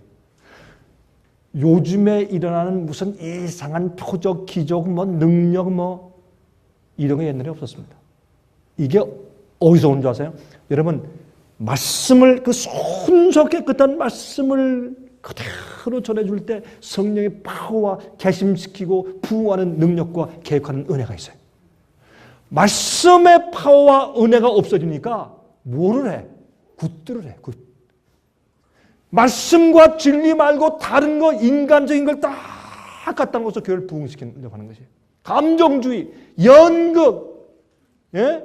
요즘에 일어나는 무슨 이상한 표적, 기적, 뭐 능력, 뭐 이런 게 옛날에 없었습니다. 이게 어디서 온 줄 아세요? 여러분, 말씀을, 그 순서 깨끗한 말씀을 그대로 전해줄 때 성령의 파워와 개심시키고 부흥하는 능력과 계획하는 은혜가 있어요. 말씀의 파워와 은혜가 없어지니까 뭐를 해? 굿들을 해. 굿. 말씀과 진리 말고 다른 거, 인간적인 걸 다 갖다 놓고서 교회를 부흥시키려고 하는 것이에요. 감정주의, 연극, 예?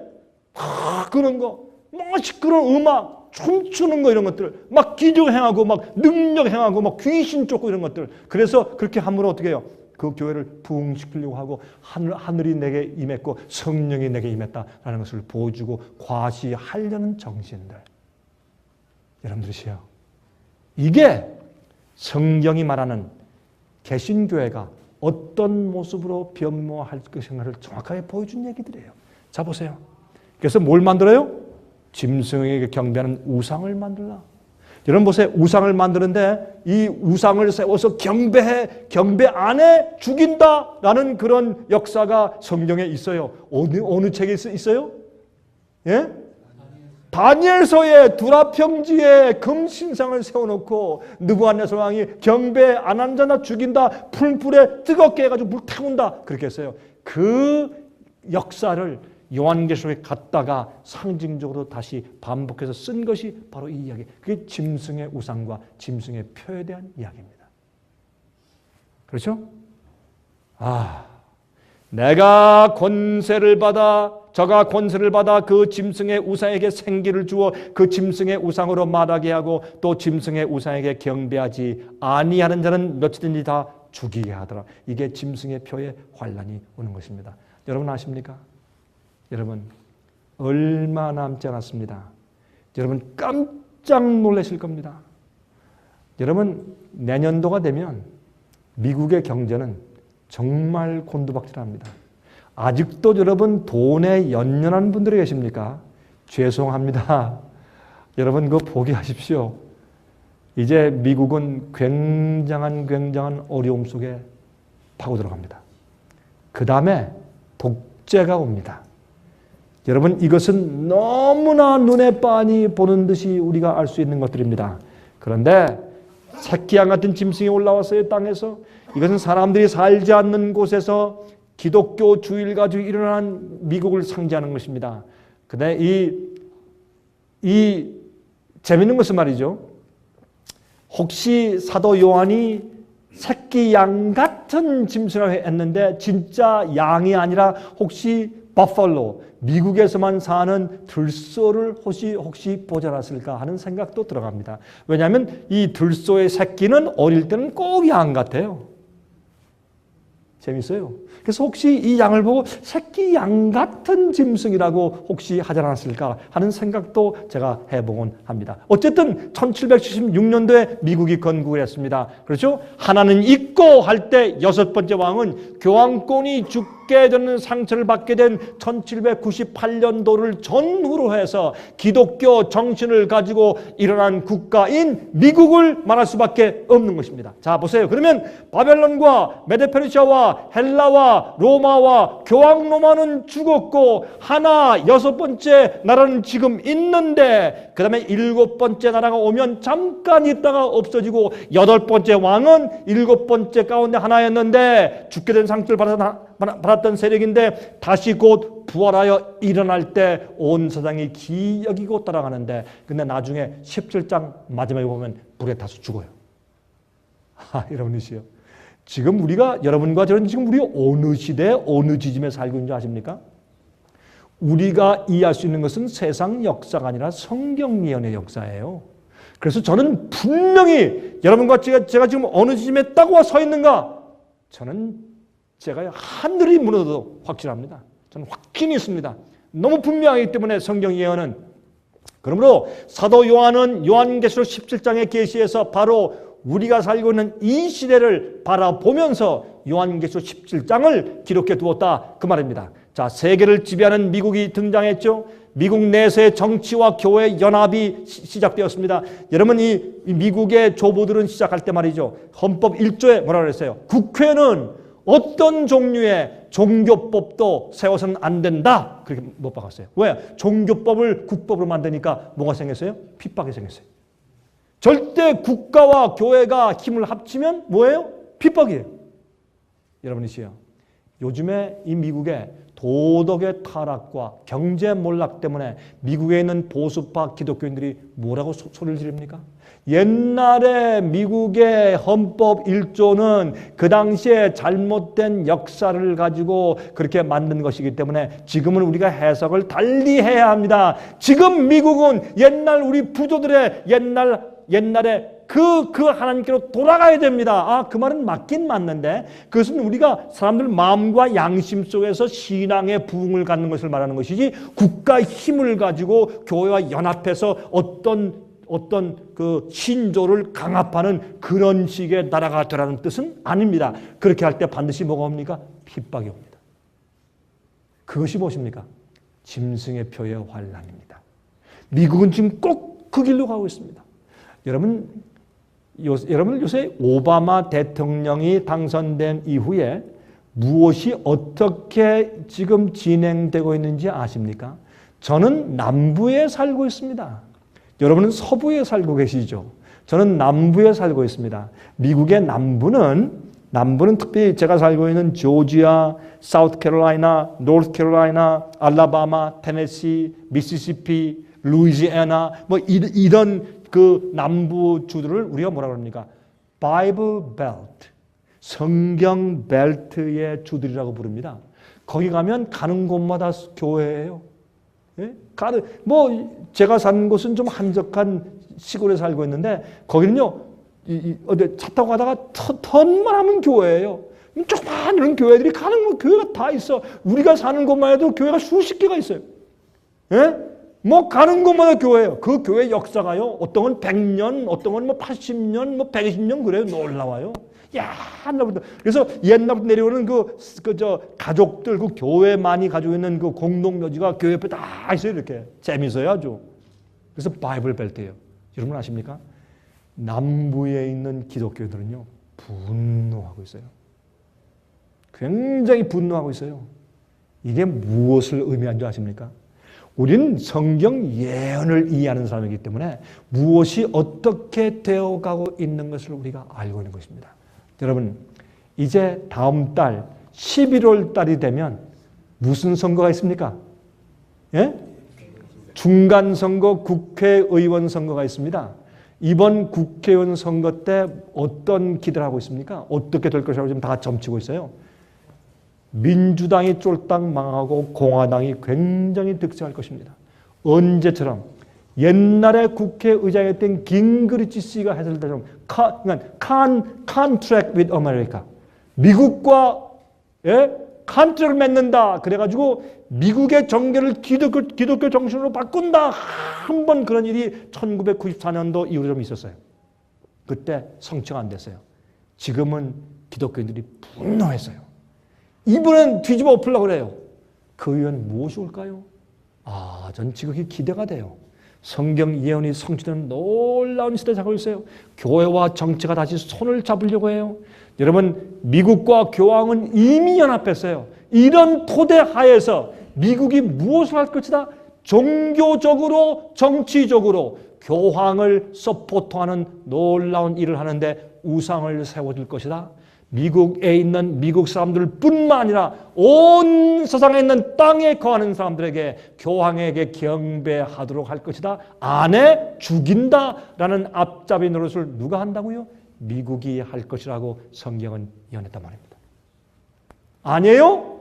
그런 거, 뭐 시끄러운 음악, 춤추는 거 이런 것들, 막 기적 행하고, 막 능력 행하고, 막 귀신 쫓고 이런 것들. 그래서 그렇게 함으로 어떻게 해요? 그 교회를 부흥시키려고 하고 하늘이 내게 임했고 성령이 내게 임했다라는 것을 보여주고 과시하려는 정신들. 여러분들이시요. 이게 성경이 말하는 개신교회가 어떤 모습으로 변모할 것인가를 정확하게 보여준 얘기들이에요. 자, 보세요. 그래서 뭘 만들어요? 짐승에게 경배하는 우상을 만들라. 여러분 보세요. 우상을 만드는데 이 우상을 세워서 경배 안에 죽인다라는 그런 역사가 성경에 있어요. 어느 책에 있어요? 예? 다니엘서에 두라평지에 금신상을 세워놓고 느부갓네살 왕이 경배 안 한 자나 죽인다. 풀불에 뜨겁게 해가지고 물 태운다. 그렇게 했어요. 그 역사를 요한계시록에 갖다가 상징적으로 다시 반복해서 쓴 것이 바로 이 이야기. 그게 짐승의 우상과 짐승의 표에 대한 이야기입니다. 그렇죠? 내가 권세를 받아, 저가 권세를 받아 그 짐승의 우상에게 생기를 주어 그 짐승의 우상으로 말하게 하고 또 짐승의 우상에게 경배하지 아니하는 자는 며칠든지 다 죽이게 하더라. 이게 짐승의 표에 환란이 오는 것입니다. 여러분 아십니까? 여러분 얼마 남지 않았습니다. 여러분 깜짝 놀라실 겁니다. 여러분 내년도가 되면 미국의 경제는 정말 곤두박질합니다. 아직도 여러분 돈에 연연한 분들이 계십니까? 죄송합니다. 여러분 그거 포기하십시오. 이제 미국은 굉장한 어려움 속에 파고들어갑니다. 그 다음에 독재가 옵니다. 여러분 이것은 너무나 눈에 빤히 보는 듯이 우리가 알 수 있는 것들입니다. 그런데 새끼양 같은 짐승이 올라왔어요. 땅에서. 이것은 사람들이 살지 않는 곳에서 기독교 주의를 가지고 일어난 미국을 상징하는 것입니다. 근데 이 재밌는 것은 말이죠. 혹시 사도 요한이 새끼 양 같은 짐승이라고 했는데 진짜 양이 아니라 혹시 버팔로, 미국에서만 사는 들소를 혹시 보존했을까 하는 생각도 들어갑니다. 왜냐하면 이 들소의 새끼는 어릴 때는 꼭 양 같아요. 재밌어요. 그래서 혹시 이 양을 보고 새끼 양 같은 짐승이라고 혹시 하지 않았을까 하는 생각도 제가 해보곤 합니다. 어쨌든 1776년도에 미국이 건국을 했습니다. 그렇죠? 하나는 있고 할 때 여섯 번째 왕은 교황권이 죽게 되는 상처를 받게 된 1798년도를 전후로 해서 기독교 정신을 가지고 일어난 국가인 미국을 말할 수밖에 없는 것입니다. 자 보세요. 그러면 바벨론과 메데페르시아와 헬라와 로마와 교황 로마는 죽었고 하나 여섯 번째 나라는 지금 있는데 그 다음에 일곱 번째 나라가 오면 잠깐 있다가 없어지고 여덟 번째 왕은 일곱 번째 가운데 하나였는데 죽게 된 상처를 받았던 세력인데 다시 곧 부활하여 일어날 때 온 세상이 기여기고 따라가는데 근데 나중에 17장 마지막에 보면 불에 타서 죽어요. 여러분이시요. 지금 우리가 여러분과 저는 지금 우리 어느 시대 어느 지점에 살고 있는 줄 아십니까? 우리가 이해할 수 있는 것은 세상 역사가 아니라 성경 예언의 역사예요. 그래서 저는 분명히 여러분과 제가 지금 어느 지점에 딱 와 서 있는가? 저는 제가 하늘이 무너져도 확실합니다. 저는 확신이 있습니다. 너무 분명하기 때문에 성경 예언은. 그러므로 사도 요한은 요한계시록 17장의 계시에서 바로 우리가 살고 있는 이 시대를 바라보면서 요한계시록 17장을 기록해 두었다 그 말입니다. 자, 세계를 지배하는 미국이 등장했죠. 미국 내에서의 정치와 교회 연합이 시작되었습니다. 여러분 이 미국의 조부들은 시작할 때 말이죠. 헌법 1조에 뭐라고 그랬어요? 국회는 어떤 종류의 종교법도 세워서는 안 된다. 그렇게 못 박았어요. 왜? 종교법을 국법으로 만드니까 뭐가 생겼어요? 핍박이 생겼어요. 절대 국가와 교회가 힘을 합치면 뭐예요? 핍박이에요. 여러분이시요. 요즘에 이 미국의 도덕의 타락과 경제 몰락 때문에 미국에 있는 보수파 기독교인들이 뭐라고 소리를 지릅니까? 옛날에 미국의 헌법 1조는 그 당시에 잘못된 역사를 가지고 그렇게 만든 것이기 때문에 지금은 우리가 해석을 달리 해야 합니다. 지금 미국은 옛날 우리 부조들의 옛날에 그 하나님께로 돌아가야 됩니다. 그 말은 맞긴 맞는데 그것은 우리가 사람들 마음과 양심 속에서 신앙의 부흥을 갖는 것을 말하는 것이지 국가 힘을 가지고 교회와 연합해서 어떤 그 신조를 강압하는 그런 식의 나라가 되라는 뜻은 아닙니다. 그렇게 할 때 반드시 뭐가 옵니까? 핍박이 옵니다. 그것이 무엇입니까? 짐승의 표의 환란입니다. 미국은 지금 꼭 그 길로 가고 있습니다. 여러분 요새 오바마 대통령이 당선된 이후에 무엇이 어떻게 지금 진행되고 있는지 아십니까? 저는 남부에 살고 있습니다. 여러분은 서부에 살고 계시죠? 저는 남부에 살고 있습니다. 미국의 남부는 특별히 제가 살고 있는 조지아, 사우스캐롤라이나, 노스캐롤라이나, 알라바마, 테네시, 미시시피, 루이지애나 뭐 이런 그 남부 주들을 우리가 뭐라 그럽니까? 바이블 벨트, 성경 벨트의 주들이라고 부릅니다. 거기 가면 가는 곳마다 교회예요. 예? 제가 사는 곳은 좀 한적한 시골에 살고 있는데 거기는요 어디 차 타고 가다가 턴만 하면 교회예요. 조그마한 교회들이 가는 교회가 다 있어. 우리가 사는 곳만 해도 교회가 수십 개가 있어요. 예? 뭐 가는 곳마다 교회예요. 그 교회 역사가요. 어떤 건 100년, 어떤 건 뭐 80년, 뭐 120년 그래요. 놀라워요. 옛날부터. 그래서 옛날부터 내려오는 가족들, 그 교회 많이 가지고 있는 그 공동묘지가 교회 옆에 다 있어요. 이렇게. 재밌어요, 아주. 그래서 바이블 벨트예요. 여러분 아십니까? 남부에 있는 기독교들은요, 분노하고 있어요. 굉장히 분노하고 있어요. 이게 무엇을 의미하는 줄 아십니까? 우리는 성경 예언을 이해하는 사람이기 때문에 무엇이 어떻게 되어가고 있는 것을 우리가 알고 있는 것입니다. 여러분, 이제 다음 달 11월 달이 되면 무슨 선거가 있습니까? 예? 중간선거, 국회의원 선거가 있습니다. 이번 국회의원 선거 때 어떤 기대를 하고 있습니까? 어떻게 될 것이라고 지금 다 점치고 있어요. 민주당이 쫄딱 망하고 공화당이 굉장히 득세할 것입니다. 언제처럼 옛날에 국회의장이었던 깅그리치 씨가 했을 때처럼 contract with America. 미국과 컨트랙을 맺는다. 그래가지고 미국의 정계를 기독교 정신으로 바꾼다. 한 번 그런 일이 1994년도 이후로 좀 있었어요. 그때 성취가 안 됐어요. 지금은 기독교인들이 분노했어요. 이번엔 뒤집어 엎으려고 그래요. 그 이유는 무엇이 올까요? 전 지극히 기대가 돼요. 성경 예언이 성취되는 놀라운 시대에 자고 있어요. 교회와 정치가 다시 손을 잡으려고 해요. 여러분, 미국과 교황은 이미 연합했어요. 이런 토대 하에서 미국이 무엇을 할 것이다? 종교적으로, 정치적으로 교황을 서포트하는 놀라운 일을 하는데 우상을 세워줄 것이다. 미국에 있는 미국 사람들뿐만 아니라 온 세상에 있는 땅에 거하는 사람들에게 교황에게 경배하도록 할 것이다. 안에 죽인다라는 앞잡이 노릇을 누가 한다고요? 미국이 할 것이라고 성경은 예언했단 말입니다. 아니에요?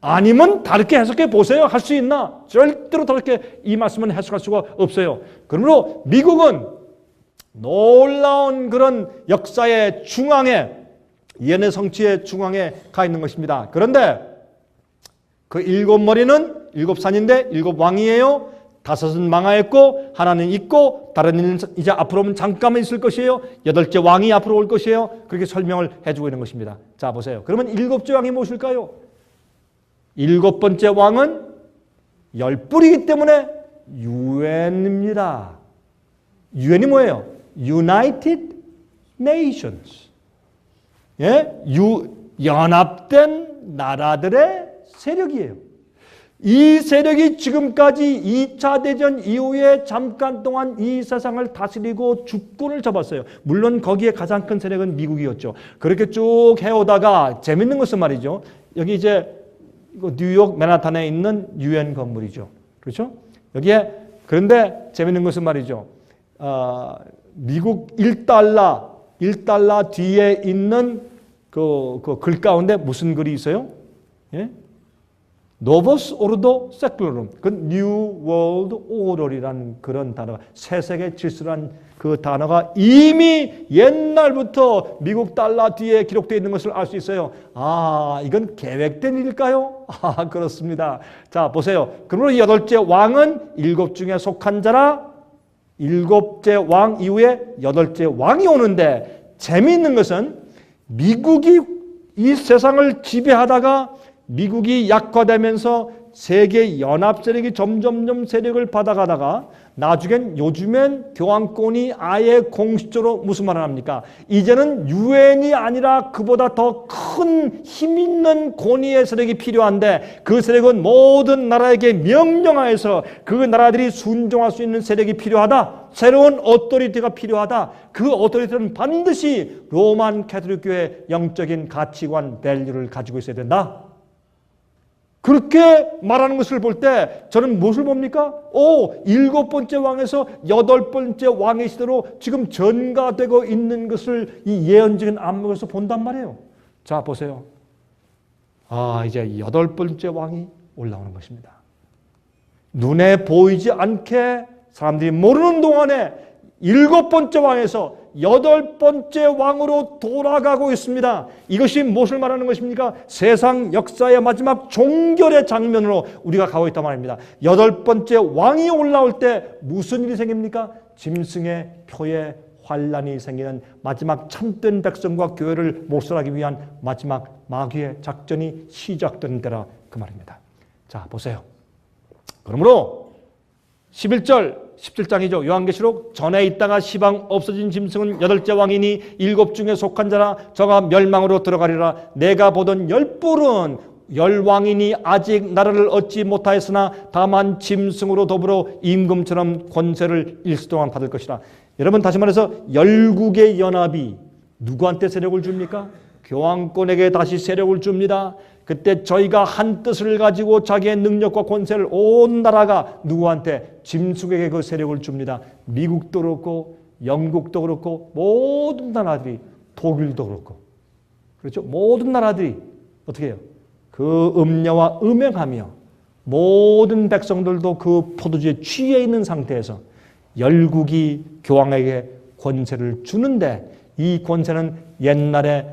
아니면 다르게 해석해 보세요. 할 수 있나? 절대로 다르게 이 말씀은 해석할 수가 없어요. 그러므로 미국은 놀라운 그런 역사의 중앙에, 예언의 성취의 중앙에 가 있는 것입니다. 그런데 그 일곱 머리는 일곱 산인데 일곱 왕이에요. 다섯은 망하였고 하나는 있고 다른 이는 이제 앞으로는 잠깐만 있을 것이에요. 여덟째 왕이 앞으로 올 것이에요. 그렇게 설명을 해주고 있는 것입니다. 자, 보세요. 그러면 일곱째 왕이 무엇일까요? 일곱 번째 왕은 열뿔이기 때문에 유엔입니다. 유엔이 뭐예요? United Nations. 예? 연합된 나라들의 세력이에요. 이 세력이 지금까지 2차 대전 이후에 잠깐 동안 이 세상을 다스리고 주권을 잡았어요. 물론 거기에 가장 큰 세력은 미국이었죠. 그렇게 쭉 해오다가 재밌는 것은 말이죠. 여기 이제 뉴욕 맨하탄에 있는 유엔 건물이죠. 그렇죠? 여기에 그런데 재밌는 것은 말이죠. 미국 1달러 뒤에 있는 그 글 가운데 무슨 글이 있어요? 예? 노보스 오르도 세클로름. 그 뉴 월드 오더리라는 그런 단어가, 새 세계 질서란 그 단어가 이미 옛날부터 미국 달러 뒤에 기록되어 있는 것을 알 수 있어요. 이건 계획된 일일까요? 그렇습니다. 자, 보세요. 그러므로 여덟째 왕은 일곱 중에 속한 자라. 일곱째 왕 이후에 여덟째 왕이 오는데, 재미있는 것은 미국이 이 세상을 지배하다가 미국이 약화되면서 세계 연합 세력이 점점점 세력을 받아가다가 나중엔 요즘엔 교황권이 아예 공식적으로 무슨 말을 합니까? 이제는 유엔이 아니라 그보다 더 큰 힘 있는 권위의 세력이 필요한데, 그 세력은 모든 나라에게 명령하여서 그 나라들이 순종할 수 있는 세력이 필요하다. 새로운 어토리티가 필요하다. 그 어토리티는 반드시 로만 가톨릭 교회의 영적인 가치관, 밸류를 가지고 있어야 된다. 그렇게 말하는 것을 볼 때 저는 무엇을 봅니까? 일곱 번째 왕에서 여덟 번째 왕의 시대로 지금 전가되고 있는 것을 이 예언적인 안목에서 본단 말이에요. 자, 보세요. 이제 여덟 번째 왕이 올라오는 것입니다. 눈에 보이지 않게 사람들이 모르는 동안에 일곱 번째 왕에서 8번째 왕으로 돌아가고 있습니다. 이것이 무엇을 말하는 것입니까? 세상 역사의 마지막 종결의 장면으로 우리가 가고 있단 말입니다. 8번째 왕이 올라올 때 무슨 일이 생깁니까? 짐승의 표에 환란이 생기는 마지막 참된 백성과 교회를 몰살하기 위한 마지막 마귀의 작전이 시작되는 때라 그 말입니다. 자, 보세요. 그러므로 11절 17장이죠. 요한계시록 전에 있다가 시방 없어진 짐승은 8째 왕이니 7 중에 속한 자라 저가 멸망으로 들어가리라. 내가 보던 10뿔은 10왕이니 아직 나라를 얻지 못하였으나 다만 짐승으로 더불어 임금처럼 권세를 일시동안 받을 것이라. 여러분 다시 말해서 열국의 연합이 누구한테 세력을 줍니까? 교황권에게 다시 세력을 줍니다. 그때 저희가 한 뜻을 가지고 자기의 능력과 권세를 온 나라가 누구한테? 짐승에게 그 세력을 줍니다. 미국도 그렇고 영국도 그렇고 모든 나라들이, 독일도 그렇고, 그렇죠? 모든 나라들이 어떻게 해요? 그 음녀와 음행하며 모든 백성들도 그 포도주에 취해 있는 상태에서 열국이 교황에게 권세를 주는데, 이 권세는 옛날에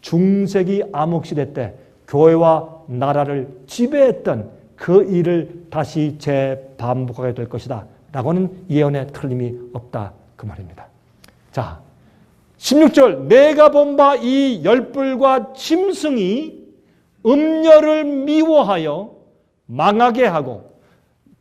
중세기 암흑시대 때 교회와 나라를 지배했던 그 일을 다시 재반복하게 될 것이다 라고는 예언에 틀림이 없다 그 말입니다. 자, 16절 내가 본 바 이 10뿔과 짐승이 음녀를 미워하여 망하게 하고,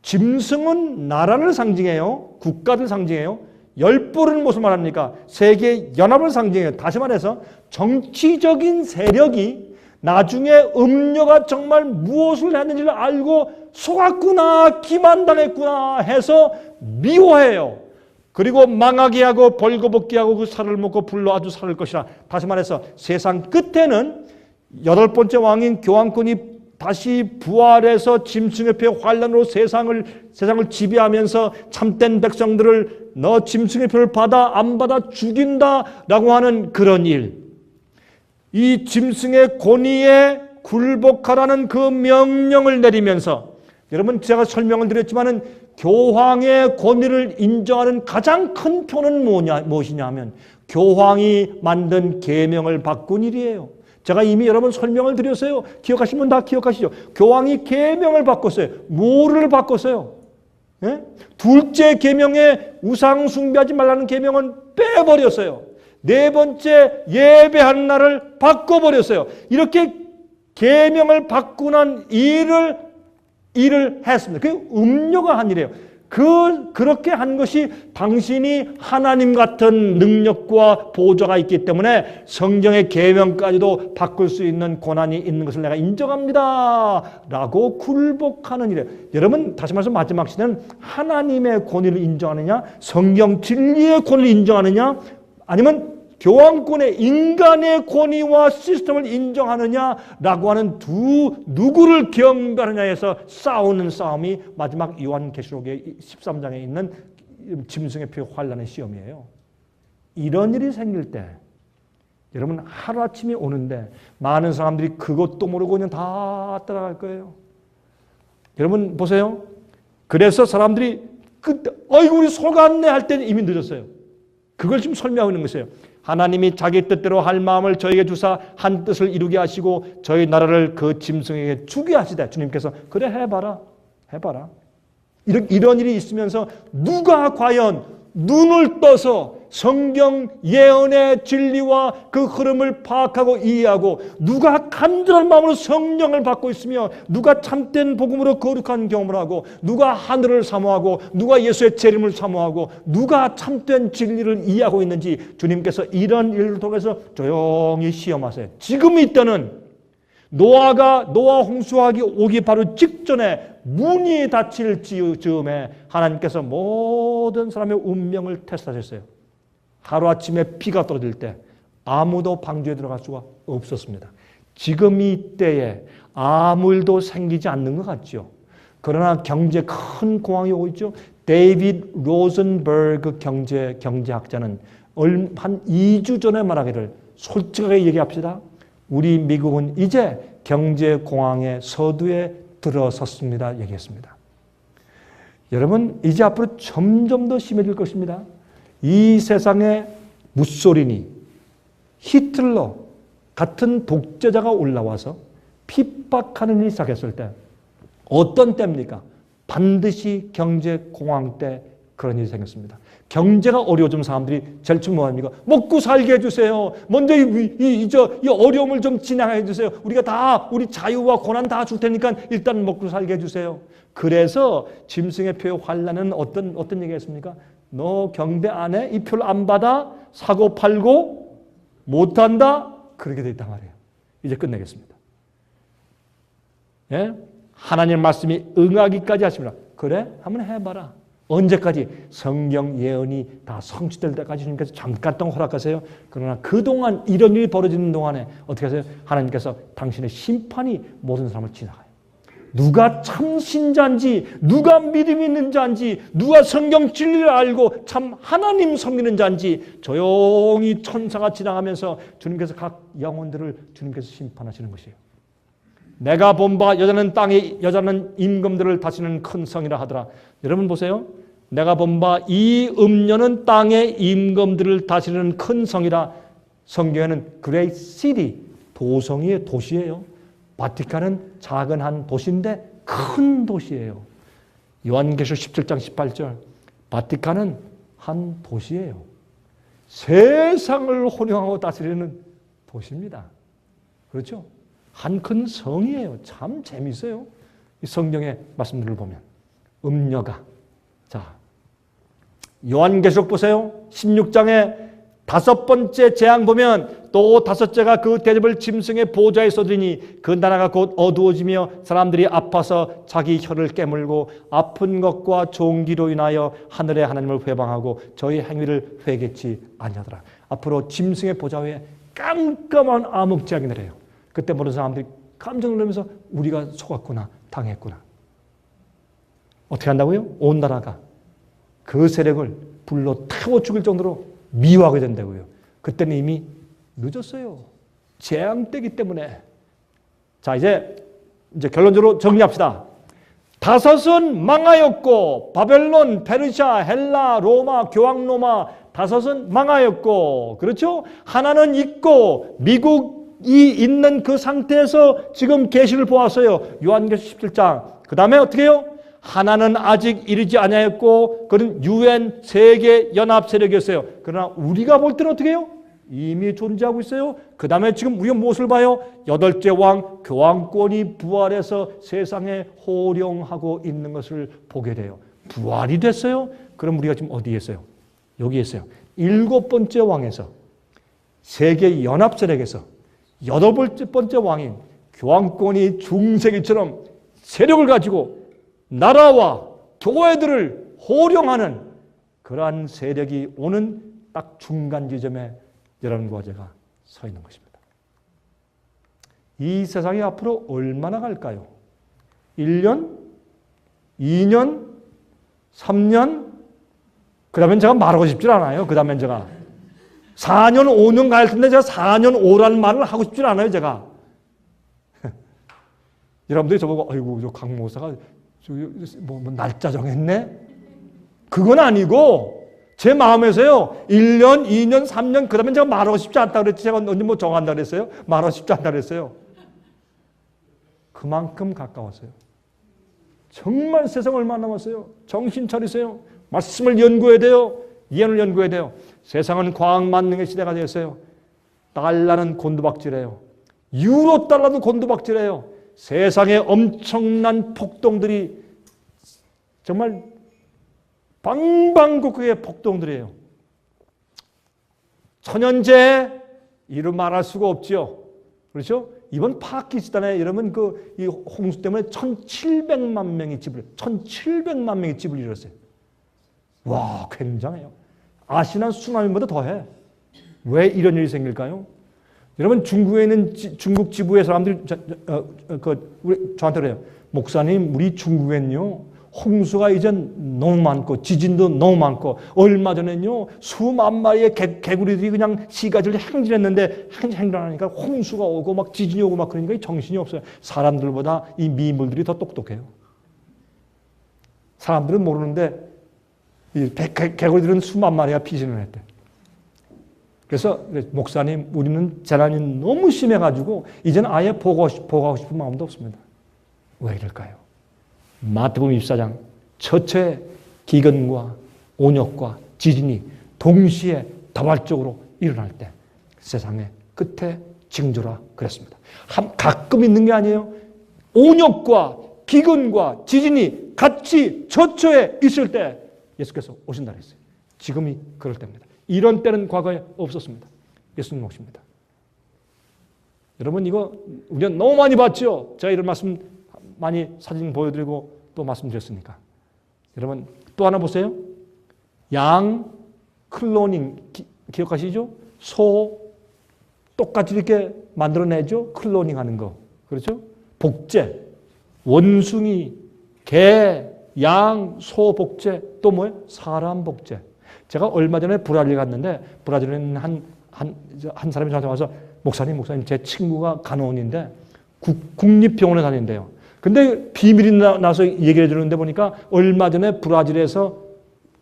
짐승은 나라를 상징해요. 국가를 상징해요. 10뿔은 무슨 말합니까? 세계 연합을 상징해요. 다시 말해서 정치적인 세력이 나중에 음녀가 정말 무엇을 했는지를 알고 속았구나, 기만당했구나 해서 미워해요. 그리고 망하게 하고 벌거벗게 하고 그 살을 먹고 불로 아주 살을 것이라. 다시 말해서 세상 끝에는 8번째 왕인 교황권이 다시 부활해서 짐승의 표 환란으로 세상을 지배하면서 참된 백성들을 너 짐승의 표를 받아 안 받아 죽인다라고 하는 그런 일. 이 짐승의 권위에 굴복하라는 그 명령을 내리면서, 여러분 제가 설명을 드렸지만은 교황의 권위를 인정하는 가장 큰 표는 무엇이냐 하면 교황이 만든 계명을 바꾼 일이에요. 제가 이미 여러분 설명을 드렸어요. 기억하시면 다 기억하시죠. 교황이 계명을 바꿨어요. 뭐를 바꿨어요? 예? 둘째 계명에 우상 숭배하지 말라는 계명은 빼버렸어요. 4번째 예배하는 날을 바꿔버렸어요. 이렇게 계명을 바꾸는 일을 했습니다. 그게 음료가 한 일이에요. 그렇게 한 것이 당신이 하나님 같은 능력과 보좌가 있기 때문에 성경의 계명까지도 바꿀 수 있는 권한이 있는 것을 내가 인정합니다 라고 굴복하는 일이에요. 여러분 다시 말해서 마지막 시대는 하나님의 권위를 인정하느냐, 성경 진리의 권위를 인정하느냐, 아니면 교황권의 인간의 권위와 시스템을 인정하느냐라고 하는 누구를 경배하느냐에서 싸우는 싸움이 마지막 요한계시록의 13장에 있는 짐승의 표 환란의 시험이에요. 이런 일이 생길 때 여러분 하루아침이 오는데 많은 사람들이 그것도 모르고 그냥 다 따라갈 거예요. 여러분 보세요. 그래서 사람들이 아이고 우리 속았네 할 때는 이미 늦었어요. 그걸 지금 설명하고 있는 것이에요. 하나님이 자기 뜻대로 할 마음을 저에게 주사 한 뜻을 이루게 하시고 저희 나라를 그 짐승에게 주게 하시되, 주님께서 그래 해봐라. 이런 일이 있으면서 누가 과연 눈을 떠서 성경 예언의 진리와 그 흐름을 파악하고 이해하고, 누가 간절한 마음으로 성령을 받고 있으며, 누가 참된 복음으로 거룩한 경험을 하고, 누가 하늘을 사모하고, 누가 예수의 재림을 사모하고, 누가 참된 진리를 이해하고 있는지 주님께서 이런 일을 통해서 조용히 시험하세요. 지금 이때는 노아 홍수하기 오기 바로 직전에 문이 닫힐 즈음에 하나님께서 모든 사람의 운명을 테스트하셨어요. 하루아침에 비가 떨어질 때 아무도 방주에 들어갈 수가 없었습니다. 지금 이때에 아무 일도 생기지 않는 것 같죠. 그러나 경제 큰 공황이 오고 있죠. 데이비드 로젠버그 경제학자는 한 2주 전에 말하기를, 솔직하게 얘기합시다. 우리 미국은 이제 경제 공황의 서두에 들어섰습니다. 얘기했습니다. 여러분 이제 앞으로 점점 더 심해질 것입니다. 이 세상에 무소리니, 히틀러 같은 독재자가 올라와서 핍박하는 일이 시작했을 때 어떤 때입니까? 반드시 경제공황 때 그런 일이 생겼습니다. 경제가 어려워진 사람들이 제일 처음 뭐합니까? 먹고 살게 해주세요. 먼저 이 어려움을 좀 진행해 주세요. 우리가 다 우리 자유와 고난 다 줄 테니까 일단 먹고 살게 해주세요. 그래서 짐승의 표의 환란은 어떤 얘기가 있습니까? 너 경대 안 해? 이 표를 안 받아? 사고 팔고 못한다? 그렇게 돼 있단 말이에요. 이제 끝내겠습니다. 예? 하나님 말씀이 응하기까지 하십니다. 그래? 한번 해봐라. 언제까지? 성경 예언이 다 성취될 때까지 주님께서 잠깐 동안 허락하세요. 그러나 그동안 이런 일이 벌어지는 동안에 어떻게 하세요? 하나님께서 당신의 심판이 모든 사람을 지나가요. 누가 참 신자인지, 누가 믿음이 있는 자인지, 누가 성경 진리를 알고 참 하나님 섬기는 자인지 조용히 천사가 지나가면서 주님께서 각 영혼들을 주님께서 심판하시는 것이에요. 내가 본 바 여자는 임금들을 다스리는 큰 성이라 하더라. 여러분 보세요. 내가 본 바 이 음녀는 땅의 임금들을 다스리는 큰 성이라. 성경에는 Great City, 도성의 도시예요. 바티칸은 작은 한 도시인데 큰 도시예요. 요한계시록 17장 18절. 바티칸은 한 도시예요. 세상을 혼용하고 다스리는 도시입니다. 그렇죠? 한 큰 성이에요. 참 재미있어요. 이 성경의 말씀들을 보면. 음녀가. 자, 요한계시록 보세요. 16장에 5번째 재앙 보면 또 5째가 그 대접을 짐승의 보좌에 쏟으니 그 나라가 곧 어두워지며 사람들이 아파서 자기 혀를 깨물고 아픈 것과 종기로 인하여 하늘의 하나님을 회방하고 저희 행위를 회개치 아니하더라. 앞으로 짐승의 보좌 위에 깜깜한 암흑 재앙이 내려요. 그때 모든 사람들이 깜짝 놀라면서 우리가 속았구나, 당했구나. 어떻게 한다고요? 온 나라가 그 세력을 불로 태워 죽일 정도로 미워하게 된다고요. 그때는 이미 늦었어요. 재앙 때기 때문에. 자, 이제 결론적으로 정리합시다. 5은 망하였고 바벨론, 페르시아, 헬라, 로마, 교황로마 5은 망하였고, 그렇죠? 하나는 있고 미국이 있는 그 상태에서 지금 계시를 보았어요. 요한계시록 17장. 그 다음에 어떻게 해요? 하나는 아직 이르지 아니하였고 그는 UN 세계 연합 세력이었어요. 그러나 우리가 볼 때는 어떻게 해요? 이미 존재하고 있어요. 그 다음에 지금 우리가 무엇을 봐요? 8째 왕 교황권이 부활해서 세상에 호령하고 있는 것을 보게 돼요. 부활이 됐어요. 그럼 우리가 지금 어디에 있어요? 여기에 있어요. 7번째 왕에서 세계 연합 세력에서 8번째 왕인 교황권이 중세기처럼 세력을 가지고 나라와 교회들을 호령하는 그러한 세력이 오는 딱 중간 지점에 여러분과 제가 서 있는 것입니다. 이 세상이 앞으로 얼마나 갈까요? 1년? 2년? 3년? 그 다음엔 제가 말하고 싶질 않아요. 그 다음엔 제가 4년, 5년 갈 텐데 제가 4년, 5라는 말을 하고 싶질 않아요. 제가. 여러분들이 저보고 아이고 저 강 목사가 뭐 날짜 정했네? 그건 아니고 제 마음에서요. 1년, 2년, 3년 그 다음에 제가 말하고 싶지 않다고 그랬지. 제가 언제 뭐 정한다 그랬어요? 말하고 싶지 않다 그랬어요. 그만큼 가까웠어요. 정말 세상 얼마 남았어요? 정신 차리세요. 말씀을 연구해야 돼요. 예언을 연구해야 돼요. 세상은 과학만능의 시대가 되었어요. 달러는 곤두박질해요. 유로 달러도 곤두박질해요. 세상에 엄청난 폭동들이 정말 방방곡곡의 폭동들이에요. 천연재해 이루 말할 수가 없지요. 그렇죠? 이번 파키스탄에 여러분 이 홍수 때문에 1,700만 명이 집을 잃었어요. 와, 굉장해요. 아시안 쓰나미보다 더해. 왜 이런 일이 생길까요? 여러분 중국에 있는 중국 지부의 사람들이 저한테 그래요. 목사님, 우리 중국엔요 홍수가 이제 너무 많고 지진도 너무 많고 얼마 전에는요 수만 마리의 개구리들이 그냥 시가지를 행진했는데 행진하니까 홍수가 오고 막 지진이 오고 막 그러니까 정신이 없어요. 사람들보다 이 미물들이 더 똑똑해요. 사람들은 모르는데 이 개구리들은 수만 마리가 피신을 했대. 그래서 목사님, 우리는 재난이 너무 심해가지고 이제는 아예 보고하고 싶은 마음도 없습니다. 왜 이럴까요? 마태복음 24장 처처에 기근과 온역과 지진이 동시에 다발적으로 일어날 때 세상의 끝에 징조라 그랬습니다. 가끔 있는 게 아니에요. 온역과 기근과 지진이 같이 처처에 있을 때 예수께서 오신다 그랬어요. 지금이 그럴 때입니다. 이런 때는 과거에 없었습니다. 예수님 오십니다. 여러분 이거 우리가 너무 많이 봤죠. 제가 이런 말씀 많이 사진 보여드리고 또 말씀드렸으니까. 여러분 또 하나 보세요. 양 클로닝 기억하시죠? 소 똑같이 이렇게 만들어내죠. 클로닝하는 거. 그렇죠? 복제, 원숭이, 개, 양, 소 복제, 또 뭐예요? 사람 복제. 제가 얼마 전에 브라질 갔는데 브라질에는 한 사람이 저한테 와서 목사님 제 친구가 간호원인데 국립병원에 다닌대요. 근데 비밀이 나서 얘기를 해주는데 보니까 얼마 전에 브라질에서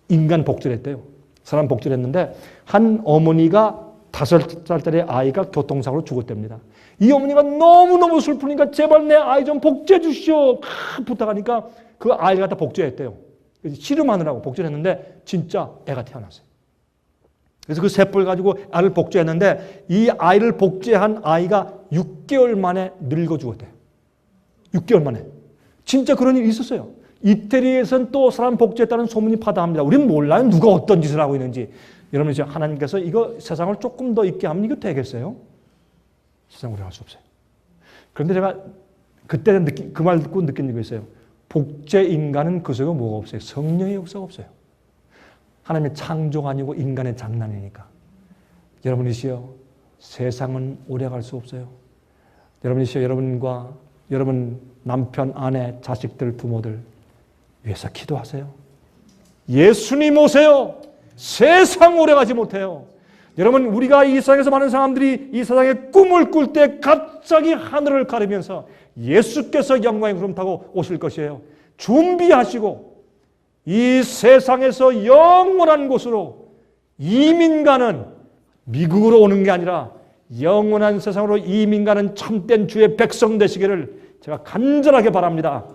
인간 복제를 했대요. 사람 복제를 했는데 한 어머니가 5살짜리 아이가 교통사고로 죽었답니다. 이 어머니가 너무너무 슬프니까 제발 내 아이 좀 복제해 주시오. 부탁하니까 그 아이를 갖다 복제했대요. 씨름하느라고 복제를 했는데 진짜 애가 태어났어요. 그래서 그 세포를 가지고 아이를 복제했는데 이 아이를 복제한 아이가 6개월 만에 늙어 죽었대요. 6개월 만에. 진짜 그런 일이 있었어요. 이태리에서는 또 사람 복제했다는 소문이 파다합니다. 우리는 몰라요. 누가 어떤 짓을 하고 있는지. 여러분 이제 하나님께서 이거 세상을 조금 더 있게 하면 이거 되겠어요? 세상 우리 할 수 없어요. 그런데 제가 그때는 그 말 듣고 느낀 게 있어요. 복제 인간은 그 속에 뭐가 없어요? 성령의 역사가 없어요. 하나님의 창조가 아니고 인간의 장난이니까. 여러분이시여 세상은 오래 갈 수 없어요. 여러분이시여 여러분과 여러분 남편, 아내, 자식들, 부모들 위해서 기도하세요. 예수님 오세요. 세상 오래 가지 못해요. 여러분 우리가 이 세상에서 많은 사람들이 이 세상에 꿈을 꿀 때 갑자기 하늘을 가르면서 예수께서 영광의 구름 타고 오실 것이에요. 준비하시고 이 세상에서 영원한 곳으로 이민 가는 미국으로 오는 게 아니라 영원한 세상으로 이민 가는 참된 주의 백성 되시기를 제가 간절하게 바랍니다.